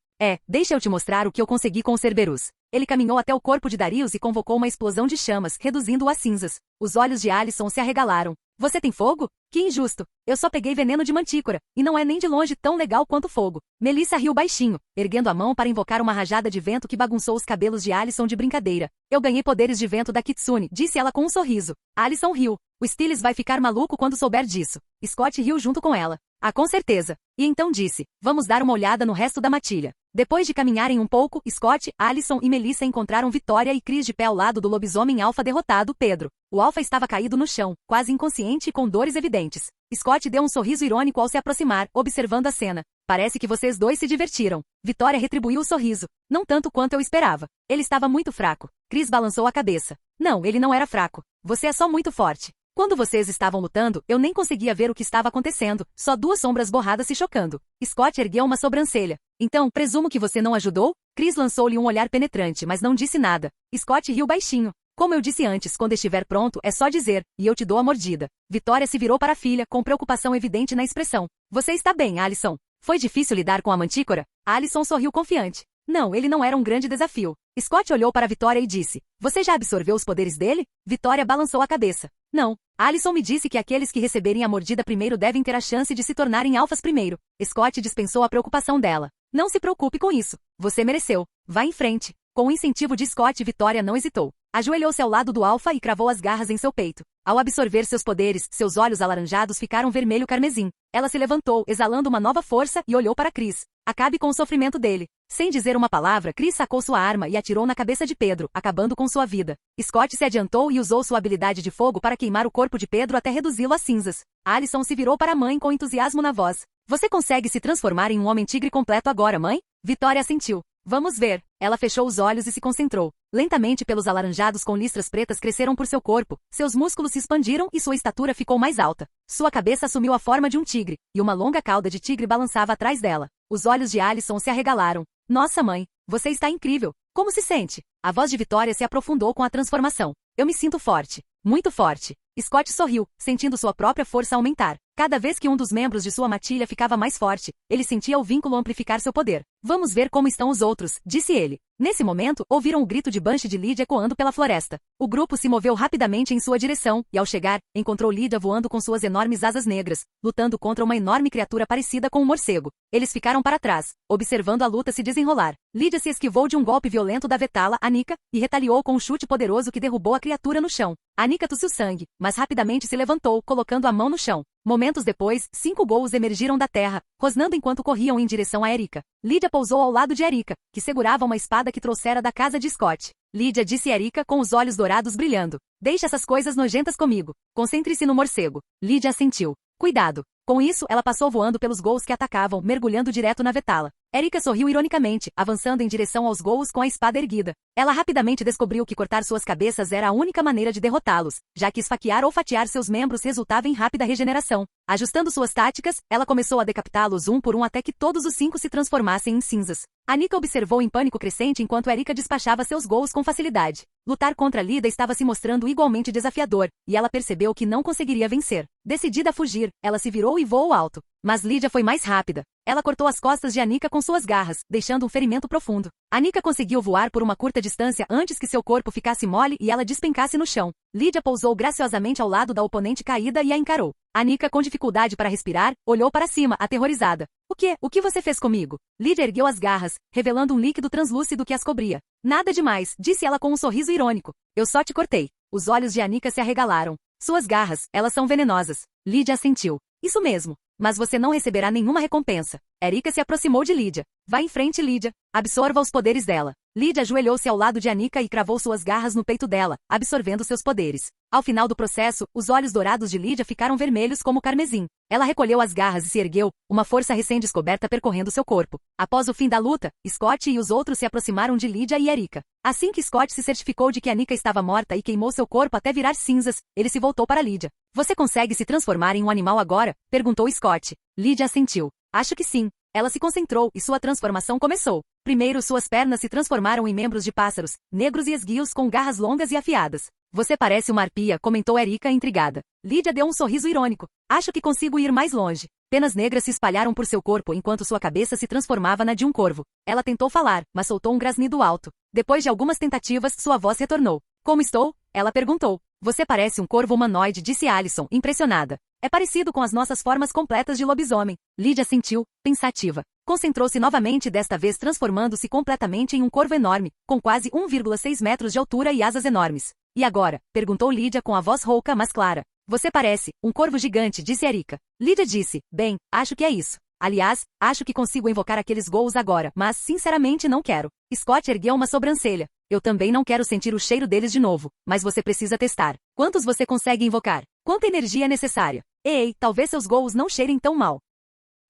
Deixa eu te mostrar o que eu consegui com o Cerberus. Ele caminhou até o corpo de Darius e convocou uma explosão de chamas, reduzindo-o a cinzas. Os olhos de Alison se arregalaram. Você tem fogo? Que injusto. Eu só peguei veneno de mantícora, e não é nem de longe tão legal quanto fogo. Melissa riu baixinho, erguendo a mão para invocar uma rajada de vento que bagunçou os cabelos de Alison de brincadeira. Eu ganhei poderes de vento da Kitsune, disse ela com um sorriso. Alison riu. O Stiles vai ficar maluco quando souber disso. Scott riu junto com ela. Ah, com certeza. E então disse, vamos dar uma olhada no resto da matilha. Depois de caminharem um pouco, Scott, Alison e Melissa encontraram Vitória e Chris de pé ao lado do lobisomem alfa derrotado, Pedro. O alfa estava caído no chão, quase inconsciente e com dores evidentes. Scott deu um sorriso irônico ao se aproximar, observando a cena. Parece que vocês dois se divertiram. Vitória retribuiu o sorriso. Não tanto quanto eu esperava. Ele estava muito fraco. Chris balançou a cabeça. Não, ele não era fraco. Você é só muito forte. Quando vocês estavam lutando, eu nem conseguia ver o que estava acontecendo, só duas sombras borradas se chocando. Scott ergueu uma sobrancelha. Então, presumo que você não ajudou? Chris lançou-lhe um olhar penetrante, mas não disse nada. Scott riu baixinho. Como eu disse antes, quando estiver pronto, é só dizer, e eu te dou a mordida. Vitória se virou para a filha, com preocupação evidente na expressão. Você está bem, Alison? Foi difícil lidar com a mantícora? Alison sorriu confiante. Não, ele não era um grande desafio. Scott olhou para Vitória e disse, você já absorveu os poderes dele? Vitória balançou a cabeça. Não. Alison me disse que aqueles que receberem a mordida primeiro devem ter a chance de se tornarem alfas primeiro. Scott dispensou a preocupação dela. Não se preocupe com isso. Você mereceu. Vá em frente. Com o incentivo de Scott, Vitória não hesitou. Ajoelhou-se ao lado do alfa e cravou as garras em seu peito. Ao absorver seus poderes, seus olhos alaranjados ficaram vermelho carmesim. Ela se levantou, exalando uma nova força, e olhou para Chris. Acabe com o sofrimento dele. Sem dizer uma palavra, Chris sacou sua arma e atirou na cabeça de Pedro, acabando com sua vida. Scott se adiantou e usou sua habilidade de fogo para queimar o corpo de Pedro até reduzi-lo a cinzas. Alison se virou para a mãe com entusiasmo na voz. Você consegue se transformar em um homem tigre completo agora, mãe? Vitória assentiu. Vamos ver. Ela fechou os olhos e se concentrou. Lentamente pelos alaranjados com listras pretas cresceram por seu corpo, seus músculos se expandiram e sua estatura ficou mais alta. Sua cabeça assumiu a forma de um tigre, e uma longa cauda de tigre balançava atrás dela. Os olhos de Alison se arregalaram. Nossa, mãe, você está incrível. Como se sente? A voz de Vitória se aprofundou com a transformação. Eu me sinto forte. Muito forte. Scott sorriu, sentindo sua própria força aumentar. Cada vez que um dos membros de sua matilha ficava mais forte, ele sentia o vínculo amplificar seu poder. Vamos ver como estão os outros, disse ele. Nesse momento, ouviram o grito de Banshee de Lydia ecoando pela floresta. O grupo se moveu rapidamente em sua direção, e ao chegar, encontrou Lydia voando com suas enormes asas negras, lutando contra uma enorme criatura parecida com um morcego. Eles ficaram para trás, observando a luta se desenrolar. Lydia se esquivou de um golpe violento da Vetala, Anika, e retaliou com um chute poderoso que derrubou a criatura no chão. Anika tossiu sangue, mas rapidamente se levantou, colocando a mão no chão. Momentos depois, 5 ghouls emergiram da terra, rosnando enquanto corriam em direção a Erika. Lydia pousou ao lado de Erika, que segurava uma espada que trouxera da casa de Scott. Lydia disse a Erika com os olhos dourados brilhando. Deixe essas coisas nojentas comigo. Concentre-se no morcego. Lydia assentiu. Cuidado. Com isso, ela passou voando pelos ghouls que atacavam, mergulhando direto na Vetala. Erika sorriu ironicamente, avançando em direção aos ghouls com a espada erguida. Ela rapidamente descobriu que cortar suas cabeças era a única maneira de derrotá-los, já que esfaquear ou fatiar seus membros resultava em rápida regeneração. Ajustando suas táticas, ela começou a decapitá-los um por um até que todos os 5 se transformassem em cinzas. Anika observou em pânico crescente enquanto Erika despachava seus ghouls com facilidade. Lutar contra Lydia estava se mostrando igualmente desafiador, e ela percebeu que não conseguiria vencer. Decidida a fugir, ela se virou e voou alto. Mas Lydia foi mais rápida. Ela cortou as costas de Anika com suas garras, deixando um ferimento profundo. Anika conseguiu voar por uma curta distância antes que seu corpo ficasse mole e ela despencasse no chão. Lydia pousou graciosamente ao lado da oponente caída e a encarou. Anika, com dificuldade para respirar, olhou para cima, aterrorizada. O quê? O que você fez comigo? Lydia ergueu as garras, revelando um líquido translúcido que as cobria. Nada demais, disse ela com um sorriso irônico. Eu só te cortei. Os olhos de Anika se arregalaram. Suas garras, elas são venenosas. Lydia assentiu. Isso mesmo. Mas você não receberá nenhuma recompensa. Erika se aproximou de Lydia. Vá em frente, Lydia. Absorva os poderes dela. Lydia ajoelhou-se ao lado de Anika e cravou suas garras no peito dela, absorvendo seus poderes. Ao final do processo, os olhos dourados de Lydia ficaram vermelhos como carmesim. Ela recolheu as garras e se ergueu, uma força recém-descoberta percorrendo seu corpo. Após o fim da luta, Scott e os outros se aproximaram de Lydia e Erika. Assim que Scott se certificou de que Anika estava morta e queimou seu corpo até virar cinzas, ele se voltou para Lydia. Você consegue se transformar em um animal agora? Perguntou Scott. Lydia assentiu. Acho que sim. Ela se concentrou e sua transformação começou. Primeiro suas pernas se transformaram em membros de pássaros, negros e esguios com garras longas e afiadas. Você parece uma arpia, comentou Erika intrigada. Lydia deu um sorriso irônico. Acho que consigo ir mais longe. Penas negras se espalharam por seu corpo enquanto sua cabeça se transformava na de um corvo. Ela tentou falar, mas soltou um grasnido alto. Depois de algumas tentativas, sua voz retornou. Como estou? Ela perguntou. Você parece um corvo humanoide, disse Alison, impressionada. É parecido com as nossas formas completas de lobisomem. Lydia sentiu, pensativa. Concentrou-se novamente, desta vez transformando-se completamente em um corvo enorme, com quase 1,6 metros de altura e asas enormes. E agora? Perguntou Lydia com a voz rouca mas clara. Você parece um corvo gigante, disse Erika. Lydia disse, bem, acho que é isso. Aliás, acho que consigo invocar aqueles ghouls agora, mas sinceramente não quero. Scott ergueu uma sobrancelha. Eu também não quero sentir o cheiro deles de novo, mas você precisa testar. Quantos você consegue invocar? Quanta energia é necessária? Ei, talvez seus ghouls não cheirem tão mal.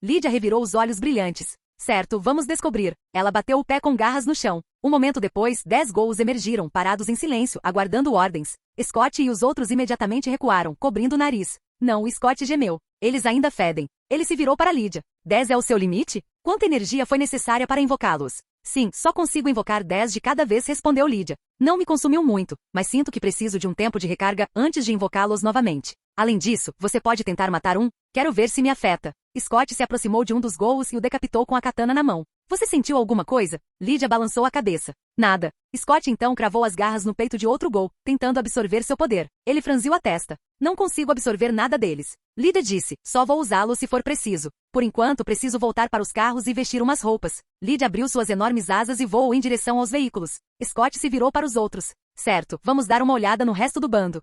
Lydia revirou os olhos brilhantes. Certo, vamos descobrir. Ela bateu o pé com garras no chão. Um momento depois, 10 ghouls emergiram, parados em silêncio, aguardando ordens. Scott e os outros imediatamente recuaram, cobrindo o nariz. Não, Scott gemeu. Eles ainda fedem. Ele se virou para Lydia. 10 é o seu limite? Quanta energia foi necessária para invocá-los? Sim, só consigo invocar 10 de cada vez, respondeu Lydia. Não me consumiu muito, mas sinto que preciso de um tempo de recarga antes de invocá-los novamente. Além disso, você pode tentar matar um? Quero ver se me afeta. Scott se aproximou de um dos ghouls e o decapitou com a katana na mão. Você sentiu alguma coisa? Lydia balançou a cabeça. Nada. Scott então cravou as garras no peito de outro ghoul, tentando absorver seu poder. Ele franziu a testa. Não consigo absorver nada deles. Lydia disse, só vou usá-lo se for preciso. Por enquanto, preciso voltar para os carros e vestir umas roupas. Lydia abriu suas enormes asas e voou em direção aos veículos. Scott se virou para os outros. Certo, vamos dar uma olhada no resto do bando.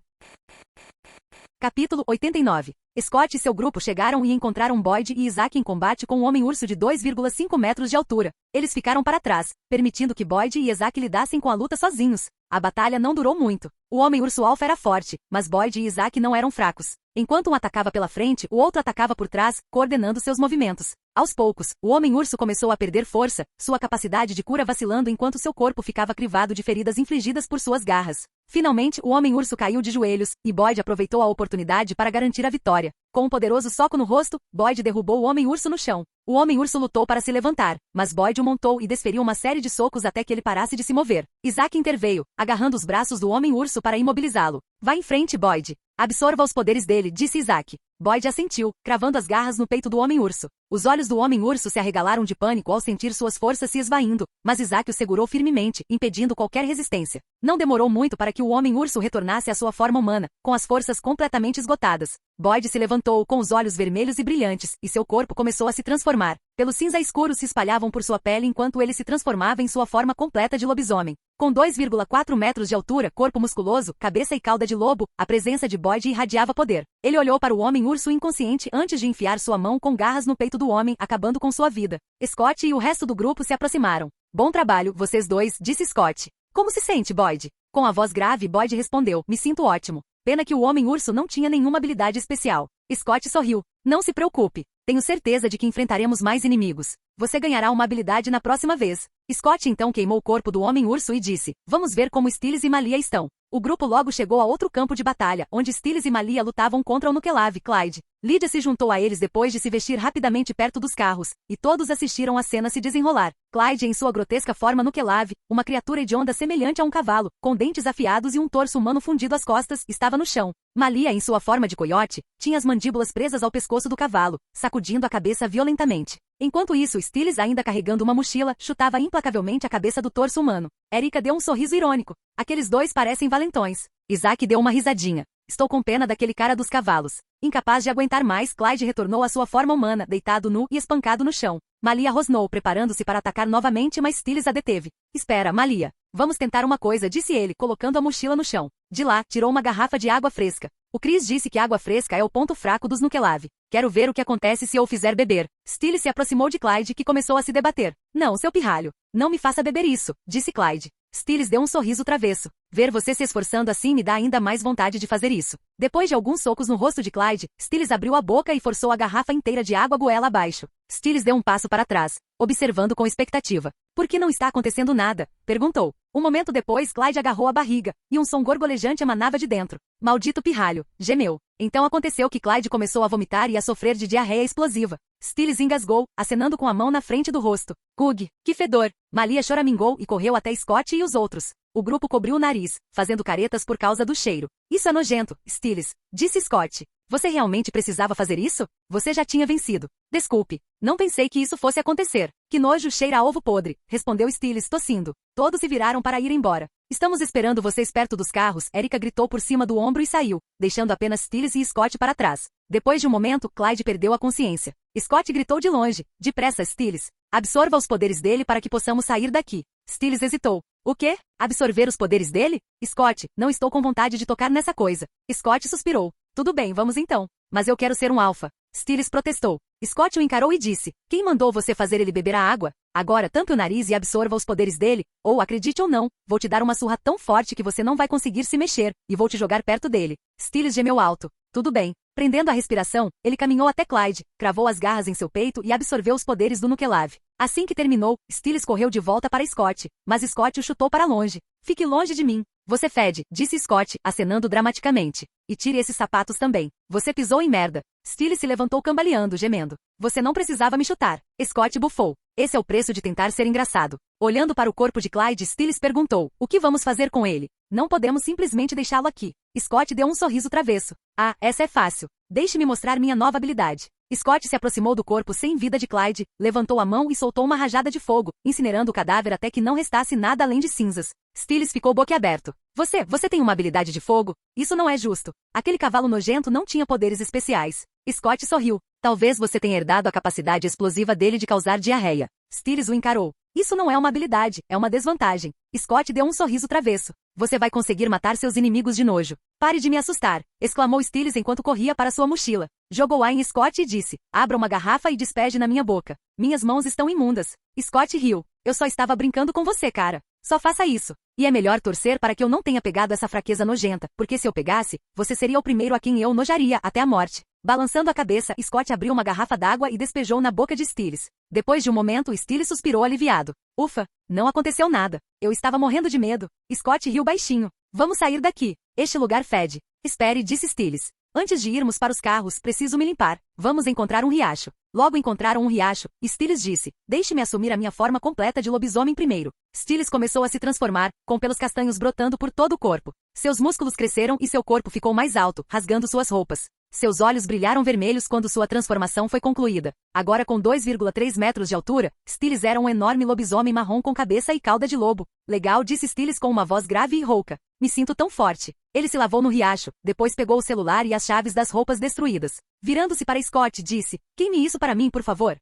Capítulo 89. Scott e seu grupo chegaram e encontraram Boyd e Isaac em combate com um homem-urso de 2,5 metros de altura. Eles ficaram para trás, permitindo que Boyd e Isaac lidassem com a luta sozinhos. A batalha não durou muito. O homem-urso alfa era forte, mas Boyd e Isaac não eram fracos. Enquanto um atacava pela frente, o outro atacava por trás, coordenando seus movimentos. Aos poucos, o homem-urso começou a perder força, sua capacidade de cura vacilando enquanto seu corpo ficava crivado de feridas infligidas por suas garras. Finalmente, o homem-urso caiu de joelhos, e Boyd aproveitou a oportunidade para garantir a vitória. Com um poderoso soco no rosto, Boyd derrubou o homem-urso no chão. O homem-urso lutou para se levantar, mas Boyd o montou e desferiu uma série de socos até que ele parasse de se mover. Isaac interveio, agarrando os braços do homem-urso para imobilizá-lo. Vá em frente, Boyd. Absorva os poderes dele, disse Isaac. Boyd assentiu, cravando as garras no peito do homem-urso. Os olhos do homem-urso se arregalaram de pânico ao sentir suas forças se esvaindo, mas Isaac o segurou firmemente, impedindo qualquer resistência. Não demorou muito para que o homem-urso retornasse à sua forma humana, com as forças completamente esgotadas. Boyd se levantou com os olhos vermelhos e brilhantes, e seu corpo começou a se transformar. Pelos cinza escuros se espalhavam por sua pele enquanto ele se transformava em sua forma completa de lobisomem. Com 2,4 metros de altura, corpo musculoso, cabeça e cauda de lobo, a presença de Boyd irradiava poder. Ele olhou para o homem-urso inconsciente antes de enfiar sua mão com garras no peito do homem, acabando com sua vida. Scott e o resto do grupo se aproximaram. Bom trabalho, vocês dois, disse Scott. Como se sente, Boyd? Com a voz grave, Boyd respondeu, me sinto ótimo. Pena que o homem-urso não tinha nenhuma habilidade especial. Scott sorriu. Não se preocupe. Tenho certeza de que enfrentaremos mais inimigos. Você ganhará uma habilidade na próxima vez. Scott então queimou o corpo do homem-urso e disse, vamos ver como Stiles e Malia estão. O grupo logo chegou a outro campo de batalha, onde Stiles e Malia lutavam contra o Nukelave, Clyde. Lydia se juntou a eles depois de se vestir rapidamente perto dos carros, e todos assistiram a cena se desenrolar. Clyde em sua grotesca forma Nukelave, uma criatura hedionda semelhante a um cavalo, com dentes afiados e um torso humano fundido às costas, estava no chão. Malia em sua forma de coiote, tinha as mandíbulas presas ao pescoço do cavalo, sacudindo a cabeça violentamente. Enquanto isso, Stiles, ainda carregando uma mochila, chutava implacavelmente a cabeça do torso humano. Erika deu um sorriso irônico. Aqueles dois parecem valentões. Isaac deu uma risadinha. Estou com pena daquele cara dos cavalos. Incapaz de aguentar mais, Clyde retornou à sua forma humana, deitado nu e espancado no chão. Malia rosnou, preparando-se para atacar novamente, mas Stiles a deteve. Espera, Malia. Vamos tentar uma coisa, disse ele, colocando a mochila no chão. De lá, tirou uma garrafa de água fresca. O Chris disse que água fresca é o ponto fraco dos Nukelave. Quero ver o que acontece se eu fizer beber. Stiles se aproximou de Clyde, que começou a se debater. Não, seu pirralho. Não me faça beber isso, disse Clyde. Stiles deu um sorriso travesso. Ver você se esforçando assim me dá ainda mais vontade de fazer isso. Depois de alguns socos no rosto de Clyde, Stiles abriu a boca e forçou a garrafa inteira de água goela abaixo. Stiles deu um passo para trás, observando com expectativa. Por que não está acontecendo nada? Perguntou. Um momento depois, Clyde agarrou a barriga, e um som gorgolejante emanava de dentro. Maldito pirralho, gemeu. Então aconteceu que Clyde começou a vomitar e a sofrer de diarreia explosiva. Stiles engasgou, acenando com a mão na frente do rosto. Gug, que fedor! Malia choramingou e correu até Scott e os outros. O grupo cobriu o nariz, fazendo caretas por causa do cheiro. Isso é nojento, Stiles, disse Scott. Você realmente precisava fazer isso? Você já tinha vencido. Desculpe, não pensei que isso fosse acontecer. Que nojo, cheira a ovo podre, respondeu Stiles tossindo. Todos se viraram para ir embora. Estamos esperando vocês perto dos carros, Erika gritou por cima do ombro e saiu, deixando apenas Stiles e Scott para trás. Depois de um momento, Clyde perdeu a consciência. Scott gritou de longe, depressa, Stiles. Absorva os poderes dele para que possamos sair daqui. Stiles hesitou. O quê? Absorver os poderes dele? Scott, não estou com vontade de tocar nessa coisa. Scott suspirou. Tudo bem, vamos então. Mas eu quero ser um alfa. Stiles protestou. Scott o encarou e disse, quem mandou você fazer ele beber a água? Agora tampe o nariz e absorva os poderes dele, ou acredite ou não, vou te dar uma surra tão forte que você não vai conseguir se mexer, e vou te jogar perto dele. Stiles gemeu alto. Tudo bem. Prendendo a respiração, ele caminhou até Clyde, cravou as garras em seu peito e absorveu os poderes do Nukelave. Assim que terminou, Stiles correu de volta para Scott, mas Scott o chutou para longe. Fique longe de mim. Você fede, disse Scott, acenando dramaticamente. E tire esses sapatos também. Você pisou em merda. Stiles se levantou cambaleando, gemendo. Você não precisava me chutar. Scott bufou. Esse é o preço de tentar ser engraçado. Olhando para o corpo de Clyde, Stiles perguntou, o que vamos fazer com ele? Não podemos simplesmente deixá-lo aqui. Scott deu um sorriso travesso. Ah, essa é fácil. Deixe-me mostrar minha nova habilidade. Scott se aproximou do corpo sem vida de Clyde, levantou a mão e soltou uma rajada de fogo, incinerando o cadáver até que não restasse nada além de cinzas. Stiles ficou boquiaberto. Você tem uma habilidade de fogo? Isso não é justo. Aquele cavalo nojento não tinha poderes especiais. Scott sorriu. Talvez você tenha herdado a capacidade explosiva dele de causar diarreia. Styles o encarou. Isso não é uma habilidade, é uma desvantagem. Scott deu um sorriso travesso. Você vai conseguir matar seus inimigos de nojo. Pare de me assustar, exclamou Styles enquanto corria para sua mochila. Jogou-a em Scott e disse, abra uma garrafa e despeje na minha boca. Minhas mãos estão imundas. Scott riu. Eu só estava brincando com você, cara. Só faça isso. E é melhor torcer para que eu não tenha pegado essa fraqueza nojenta, porque se eu pegasse, você seria o primeiro a quem eu nojaria até a morte. Balançando a cabeça, Scott abriu uma garrafa d'água e despejou na boca de Styles. Depois de um momento, Styles suspirou aliviado. Ufa, não aconteceu nada. Eu estava morrendo de medo. Scott riu baixinho. Vamos sair daqui. Este lugar fede. Espere, disse Styles. Antes de irmos para os carros, preciso me limpar. Vamos encontrar um riacho. Logo encontraram um riacho. Styles disse, deixe-me assumir a minha forma completa de lobisomem primeiro. Styles começou a se transformar, com pelos castanhos brotando por todo o corpo. Seus músculos cresceram e seu corpo ficou mais alto, rasgando suas roupas. Seus olhos brilharam vermelhos quando sua transformação foi concluída. Agora com 2,3 metros de altura, Styles era um enorme lobisomem marrom com cabeça e cauda de lobo. Legal, disse Styles com uma voz grave e rouca. Me sinto tão forte. Ele se lavou no riacho, depois pegou o celular e as chaves das roupas destruídas. Virando-se para Scott, disse, queime isso para mim, por favor.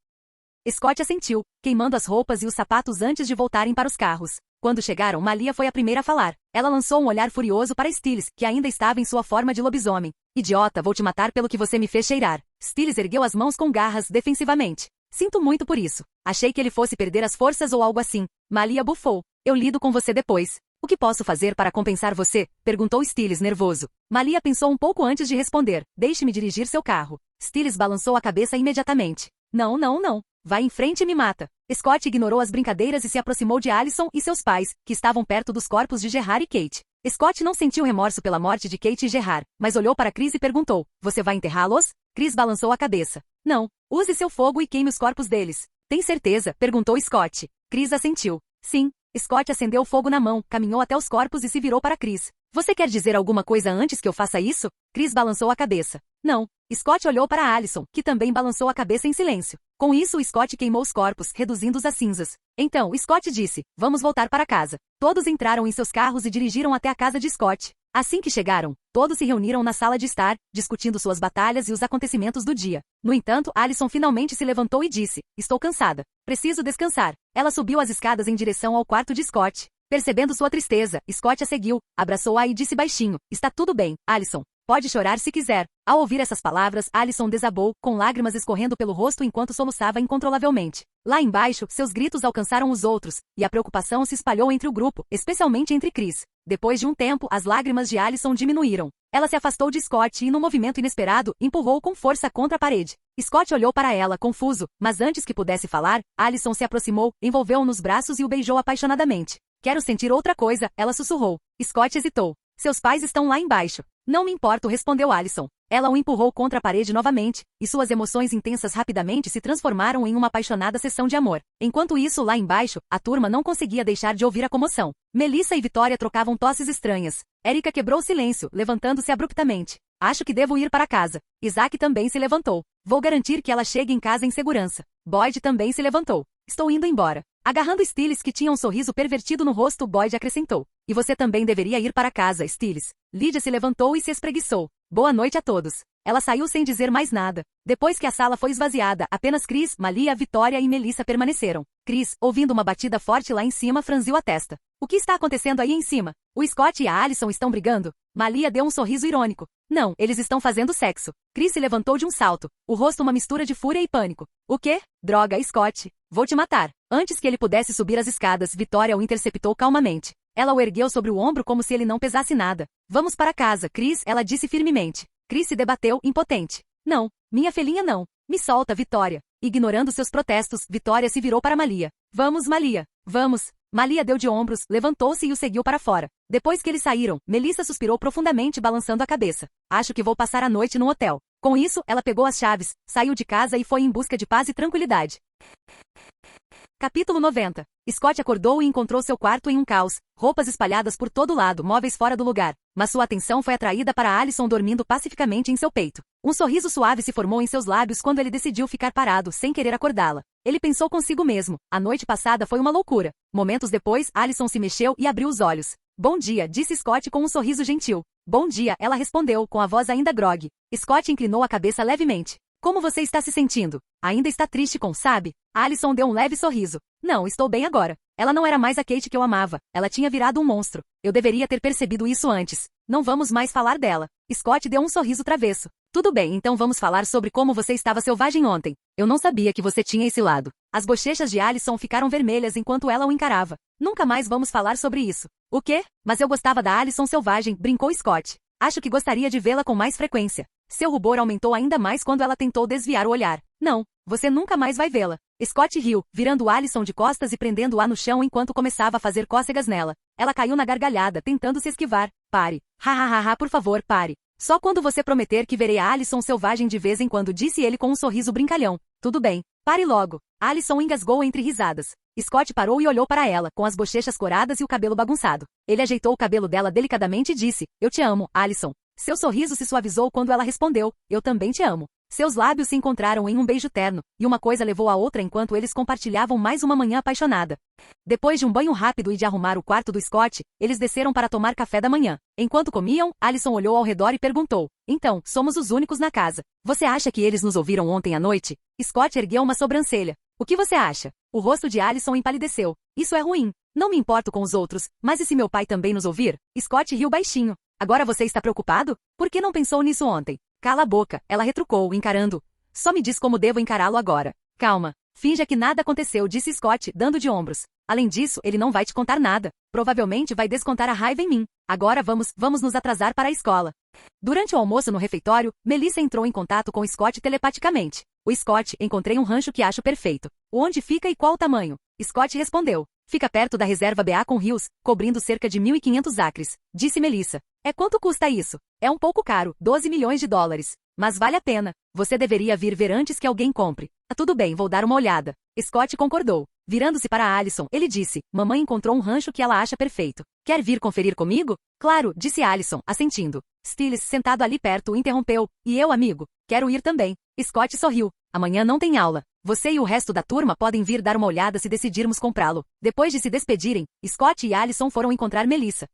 Scott assentiu, queimando as roupas e os sapatos antes de voltarem para os carros. Quando chegaram, Malia foi a primeira a falar. Ela lançou um olhar furioso para Styles, que ainda estava em sua forma de lobisomem. Idiota, vou te matar pelo que você me fez cheirar. Styles ergueu as mãos com garras, defensivamente. Sinto muito por isso. Achei que ele fosse perder as forças ou algo assim. Malia bufou. Eu lido com você depois. O que posso fazer para compensar você? Perguntou Styles nervoso. Malia pensou um pouco antes de responder. Deixe-me dirigir seu carro. Styles balançou a cabeça imediatamente. Não, não, não. Vai em frente e me mata. Scott ignorou as brincadeiras e se aproximou de Allison e seus pais, que estavam perto dos corpos de Gerard e Kate. Scott não sentiu remorso pela morte de Kate e Gerard, mas olhou para Chris e perguntou, você vai enterrá-los? Chris balançou a cabeça. Não. Use seu fogo e queime os corpos deles. Tem certeza? Perguntou Scott. Chris assentiu. Sim. Scott acendeu o fogo na mão, caminhou até os corpos e se virou para Chris. Você quer dizer alguma coisa antes que eu faça isso? Chris balançou a cabeça. Não. Scott olhou para Allison, que também balançou a cabeça em silêncio. Com isso, Scott queimou os corpos, reduzindo-os a cinzas. Então, Scott disse, vamos voltar para casa. Todos entraram em seus carros e dirigiram até a casa de Scott. Assim que chegaram, todos se reuniram na sala de estar, discutindo suas batalhas e os acontecimentos do dia. No entanto, Allison finalmente se levantou e disse, estou cansada. Preciso descansar. Ela subiu as escadas em direção ao quarto de Scott. Percebendo sua tristeza, Scott a seguiu, abraçou-a e disse baixinho, está tudo bem, Allison. Pode chorar se quiser. Ao ouvir essas palavras, Allison desabou, com lágrimas escorrendo pelo rosto enquanto soluçava incontrolavelmente. Lá embaixo, seus gritos alcançaram os outros, e a preocupação se espalhou entre o grupo, especialmente entre Chris. Depois de um tempo, as lágrimas de Allison diminuíram. Ela se afastou de Scott e, num movimento inesperado, empurrou com força contra a parede. Scott olhou para ela, confuso, mas antes que pudesse falar, Allison se aproximou, envolveu-o nos braços e o beijou apaixonadamente. Quero sentir outra coisa, ela sussurrou. Scott hesitou. Seus pais estão lá embaixo. Não me importo, respondeu Allison. Ela o empurrou contra a parede novamente, e suas emoções intensas rapidamente se transformaram em uma apaixonada sessão de amor. Enquanto isso, lá embaixo, a turma não conseguia deixar de ouvir a comoção. Melissa e Vitória trocavam tosses estranhas. Erika quebrou o silêncio, levantando-se abruptamente. Acho que devo ir para casa. Isaac também se levantou. Vou garantir que ela chegue em casa em segurança. Boyd também se levantou. Estou indo embora. Agarrando Styles, que tinha um sorriso pervertido no rosto, Boyd acrescentou. E você também deveria ir para casa, Styles. Lydia se levantou e se espreguiçou. Boa noite a todos. Ela saiu sem dizer mais nada. Depois que a sala foi esvaziada, apenas Chris, Malia, Vitória e Melissa permaneceram. Chris, ouvindo uma batida forte lá em cima, franziu a testa. O que está acontecendo aí em cima? O Scott e a Allison estão brigando? Malia deu um sorriso irônico. Não, eles estão fazendo sexo. Chris se levantou de um salto, o rosto uma mistura de fúria e pânico. O quê? Droga, Scott. Vou te matar. Antes que ele pudesse subir as escadas, Vitória o interceptou calmamente. Ela o ergueu sobre o ombro como se ele não pesasse nada. Vamos para casa, Chris, ela disse firmemente. Chris se debateu, impotente. Não, minha filhinha não. Me solta, Vitória. Ignorando seus protestos, Vitória se virou para Malia. Vamos, Malia. Vamos. Malia deu de ombros, levantou-se e o seguiu para fora. Depois que eles saíram, Melissa suspirou profundamente, balançando a cabeça. Acho que vou passar a noite no hotel. Com isso, ela pegou as chaves, saiu de casa e foi em busca de paz e tranquilidade. Capítulo 90. Scott acordou e encontrou seu quarto em um caos, roupas espalhadas por todo lado, móveis fora do lugar. Mas sua atenção foi atraída para Allison dormindo pacificamente em seu peito. Um sorriso suave se formou em seus lábios quando ele decidiu ficar parado, sem querer acordá-la. Ele pensou consigo mesmo. A noite passada foi uma loucura. Momentos depois, Allison se mexeu e abriu os olhos. Bom dia, disse Scott com um sorriso gentil. Bom dia, ela respondeu, com a voz ainda grogue. Scott inclinou a cabeça levemente. Como você está se sentindo? Ainda está triste com, sabe? Alison deu um leve sorriso. Não, estou bem agora. Ela não era mais a Kate que eu amava. Ela tinha virado um monstro. Eu deveria ter percebido isso antes. Não vamos mais falar dela. Scott deu um sorriso travesso. Tudo bem, então vamos falar sobre como você estava selvagem ontem. Eu não sabia que você tinha esse lado. As bochechas de Alison ficaram vermelhas enquanto ela o encarava. Nunca mais vamos falar sobre isso. O quê? Mas eu gostava da Alison selvagem, brincou Scott. Acho que gostaria de vê-la com mais frequência. Seu rubor aumentou ainda mais quando ela tentou desviar o olhar. Não, você nunca mais vai vê-la. Scott riu, virando Alison de costas e prendendo-a no chão enquanto começava a fazer cócegas nela. Ela caiu na gargalhada, tentando se esquivar. Pare. Ha, por favor, pare. Só quando você prometer que verei a Alison selvagem de vez em quando, disse ele com um sorriso brincalhão. Tudo bem. Pare logo. Alison engasgou entre risadas. Scott parou e olhou para ela, com as bochechas coradas e o cabelo bagunçado. Ele ajeitou o cabelo dela delicadamente e disse, eu te amo, Alison. Seu sorriso se suavizou quando ela respondeu, eu também te amo. Seus lábios se encontraram em um beijo terno, e uma coisa levou a outra enquanto eles compartilhavam mais uma manhã apaixonada. Depois de um banho rápido e de arrumar o quarto do Scott, eles desceram para tomar café da manhã. Enquanto comiam, Alison olhou ao redor e perguntou, então, somos os únicos na casa. Você acha que eles nos ouviram ontem à noite? Scott ergueu uma sobrancelha. O que você acha? O rosto de Alison empalideceu. Isso é ruim. Não me importo com os outros, mas e se meu pai também nos ouvir? Scott riu baixinho. Agora você está preocupado? Por que não pensou nisso ontem? Cala a boca, ela retrucou, encarando. Só me diz como devo encará-lo agora. Calma. Finja que nada aconteceu, disse Scott, dando de ombros. Além disso, ele não vai te contar nada. Provavelmente vai descontar a raiva em mim. Agora vamos nos atrasar para a escola. Durante o almoço no refeitório, Melissa entrou em contato com Scott telepaticamente. O Scott, encontrei um rancho que acho perfeito. Onde fica e qual o tamanho? Scott respondeu. Fica perto da reserva Beacon Hills, cobrindo cerca de 1.500 acres, disse Melissa. É quanto custa isso? É um pouco caro, 12 milhões de dólares. Mas vale a pena. Você deveria vir ver antes que alguém compre. Tudo bem, vou dar uma olhada. Scott concordou. Virando-se para Alison, ele disse, mamãe encontrou um rancho que ela acha perfeito. Quer vir conferir comigo? Claro, disse Alison, assentindo. Stiles, sentado ali perto, o interrompeu. E eu, amigo? Quero ir também. Scott sorriu. Amanhã não tem aula. Você e o resto da turma podem vir dar uma olhada se decidirmos comprá-lo. Depois de se despedirem, Scott e Alison foram encontrar Melissa.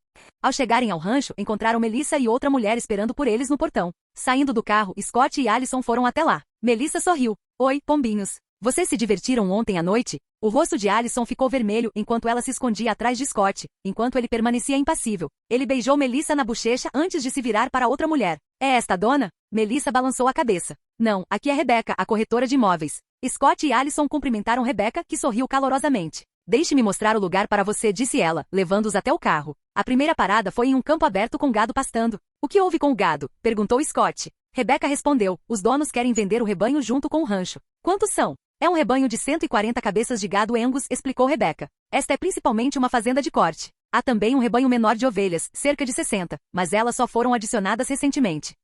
Ao chegarem ao rancho, encontraram Melissa e outra mulher esperando por eles no portão. Saindo do carro, Scott e Alison foram até lá. Melissa sorriu. Oi, pombinhos. Vocês se divertiram ontem à noite? O rosto de Alison ficou vermelho enquanto ela se escondia atrás de Scott, enquanto ele permanecia impassível. Ele beijou Melissa na bochecha antes de se virar para outra mulher. É esta a dona? Melissa balançou a cabeça. Não, aqui é Rebecca, a corretora de imóveis. Scott e Alison cumprimentaram Rebecca, que sorriu calorosamente. Deixe-me mostrar o lugar para você, disse ela, levando-os até o carro. A primeira parada foi em um campo aberto com gado pastando. O que houve com o gado? Perguntou Scott. Rebecca respondeu. Os donos querem vender o rebanho junto com o rancho. Quantos são? É um rebanho de 140 cabeças de gado Angus, explicou Rebecca. Esta é principalmente uma fazenda de corte. Há também um rebanho menor de ovelhas, cerca de 60, mas elas só foram adicionadas recentemente.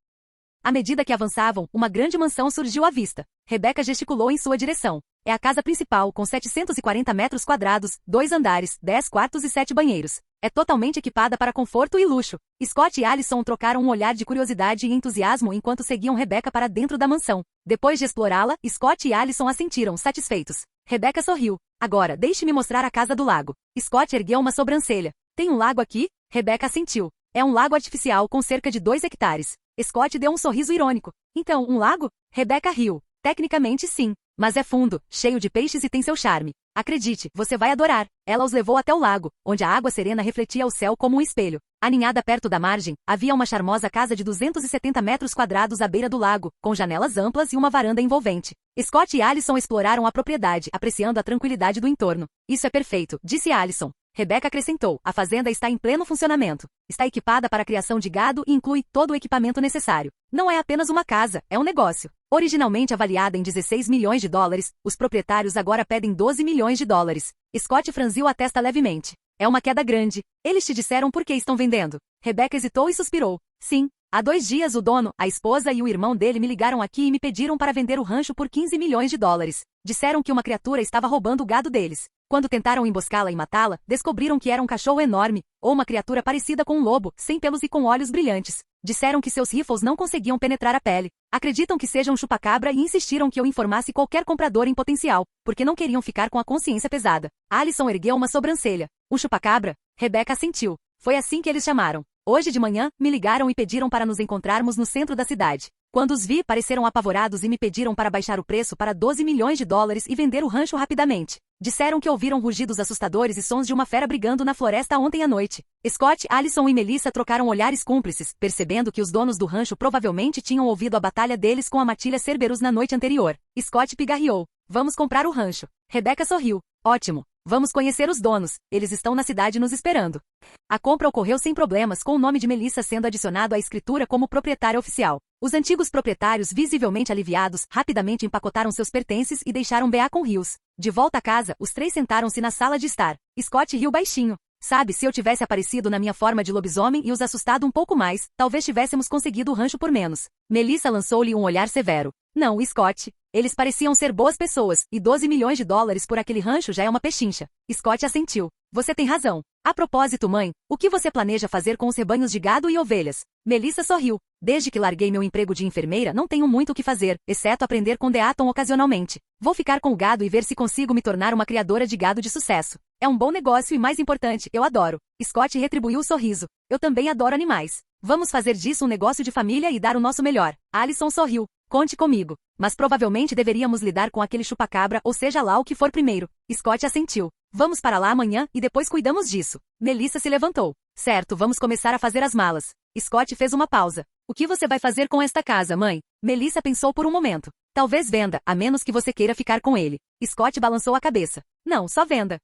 À medida que avançavam, uma grande mansão surgiu à vista. Rebecca gesticulou em sua direção. É a casa principal, com 740 metros quadrados, 2 andares, 10 quartos e 7 banheiros. É totalmente equipada para conforto e luxo. Scott e Alison trocaram um olhar de curiosidade e entusiasmo enquanto seguiam Rebecca para dentro da mansão. Depois de explorá-la, Scott e Alison assentiram, satisfeitos. Rebecca sorriu. Agora, deixe-me mostrar a casa do lago. Scott ergueu uma sobrancelha. Tem um lago aqui? Rebecca assentiu. É um lago artificial com cerca de 2 hectares. Scott deu um sorriso irônico. Então, um lago? Rebecca riu. Tecnicamente sim. Mas é fundo, cheio de peixes e tem seu charme. Acredite, você vai adorar. Ela os levou até o lago, onde a água serena refletia o céu como um espelho. Aninhada perto da margem, havia uma charmosa casa de 270 metros quadrados à beira do lago, com janelas amplas e uma varanda envolvente. Scott e Alison exploraram a propriedade, apreciando a tranquilidade do entorno. Isso é perfeito, disse Alison. Rebecca acrescentou, a fazenda está em pleno funcionamento. Está equipada para a criação de gado e inclui todo o equipamento necessário. Não é apenas uma casa, é um negócio. Originalmente avaliada em 16 milhões de dólares, os proprietários agora pedem 12 milhões de dólares. Scott franziu a testa levemente. É uma queda grande. Eles te disseram por que estão vendendo? Rebecca hesitou e suspirou. Sim. Há 2 dias o dono, a esposa e o irmão dele me ligaram aqui e me pediram para vender o rancho por 15 milhões de dólares. Disseram que uma criatura estava roubando o gado deles. Quando tentaram emboscá-la e matá-la, descobriram que era um cachorro enorme, ou uma criatura parecida com um lobo, sem pelos e com olhos brilhantes. Disseram que seus rifles não conseguiam penetrar a pele. Acreditam que seja um chupacabra e insistiram que eu informasse qualquer comprador em potencial, porque não queriam ficar com a consciência pesada. Alison ergueu uma sobrancelha. Um chupacabra? Rebecca assentiu. Foi assim que eles chamaram. Hoje de manhã, me ligaram e pediram para nos encontrarmos no centro da cidade. Quando os vi, pareceram apavorados e me pediram para baixar o preço para 12 milhões de dólares e vender o rancho rapidamente. Disseram que ouviram rugidos assustadores e sons de uma fera brigando na floresta ontem à noite. Scott, Allison e Melissa trocaram olhares cúmplices, percebendo que os donos do rancho provavelmente tinham ouvido a batalha deles com a matilha Cerberus na noite anterior. Scott pigarreou. Vamos comprar o rancho. Rebecca sorriu. Ótimo. Vamos conhecer os donos. Eles estão na cidade nos esperando. A compra ocorreu sem problemas, com o nome de Melissa sendo adicionado à escritura como proprietária oficial. Os antigos proprietários, visivelmente aliviados, rapidamente empacotaram seus pertences e deixaram B.A. com Rios. De volta a casa, os três sentaram-se na sala de estar. Scott riu baixinho. Sabe, se eu tivesse aparecido na minha forma de lobisomem e os assustado um pouco mais, talvez tivéssemos conseguido o rancho por menos. Melissa lançou-lhe um olhar severo. Não, Scott. Eles pareciam ser boas pessoas, e 12 milhões de dólares por aquele rancho já é uma pechincha. Scott assentiu. Você tem razão. A propósito, mãe, o que você planeja fazer com os rebanhos de gado e ovelhas? Melissa sorriu. Desde que larguei meu emprego de enfermeira, não tenho muito o que fazer, exceto aprender com Deaton ocasionalmente. Vou ficar com o gado e ver se consigo me tornar uma criadora de gado de sucesso. É um bom negócio e, mais importante, eu adoro. Scott retribuiu o sorriso. Eu também adoro animais. Vamos fazer disso um negócio de família e dar o nosso melhor. Allison sorriu. Conte comigo. Mas provavelmente deveríamos lidar com aquele chupacabra ou seja lá o que for primeiro. Scott assentiu. Vamos para lá amanhã e depois cuidamos disso. Melissa se levantou. Certo, vamos começar a fazer as malas. Scott fez uma pausa. O que você vai fazer com esta casa, mãe? Melissa pensou por um momento. Talvez venda, a menos que você queira ficar com ele. Scott balançou a cabeça. Não, só venda.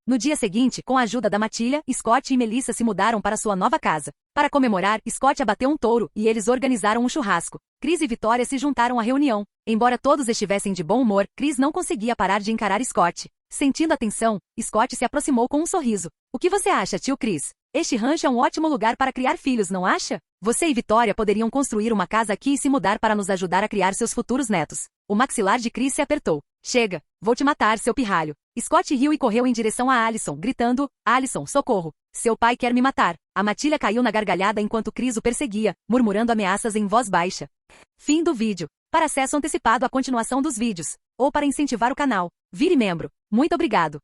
No dia seguinte, com a ajuda da matilha, Scott e Melissa se mudaram para sua nova casa. Para comemorar, Scott abateu um touro e eles organizaram um churrasco. Chris e Vitória se juntaram à reunião. Embora todos estivessem de bom humor, Chris não conseguia parar de encarar Scott. Sentindo a tensão, Scott se aproximou com um sorriso. O que você acha, tio Chris? Este rancho é um ótimo lugar para criar filhos, não acha? Você e Vitória poderiam construir uma casa aqui e se mudar para nos ajudar a criar seus futuros netos. O maxilar de Chris se apertou. Chega, vou te matar, seu pirralho. Scott riu e correu em direção a Allison, gritando, Allison, socorro. Seu pai quer me matar. A matilha caiu na gargalhada enquanto Chris o perseguia, murmurando ameaças em voz baixa. Fim do vídeo. Para acesso antecipado à continuação dos vídeos, ou para incentivar o canal, vire membro. Muito obrigado.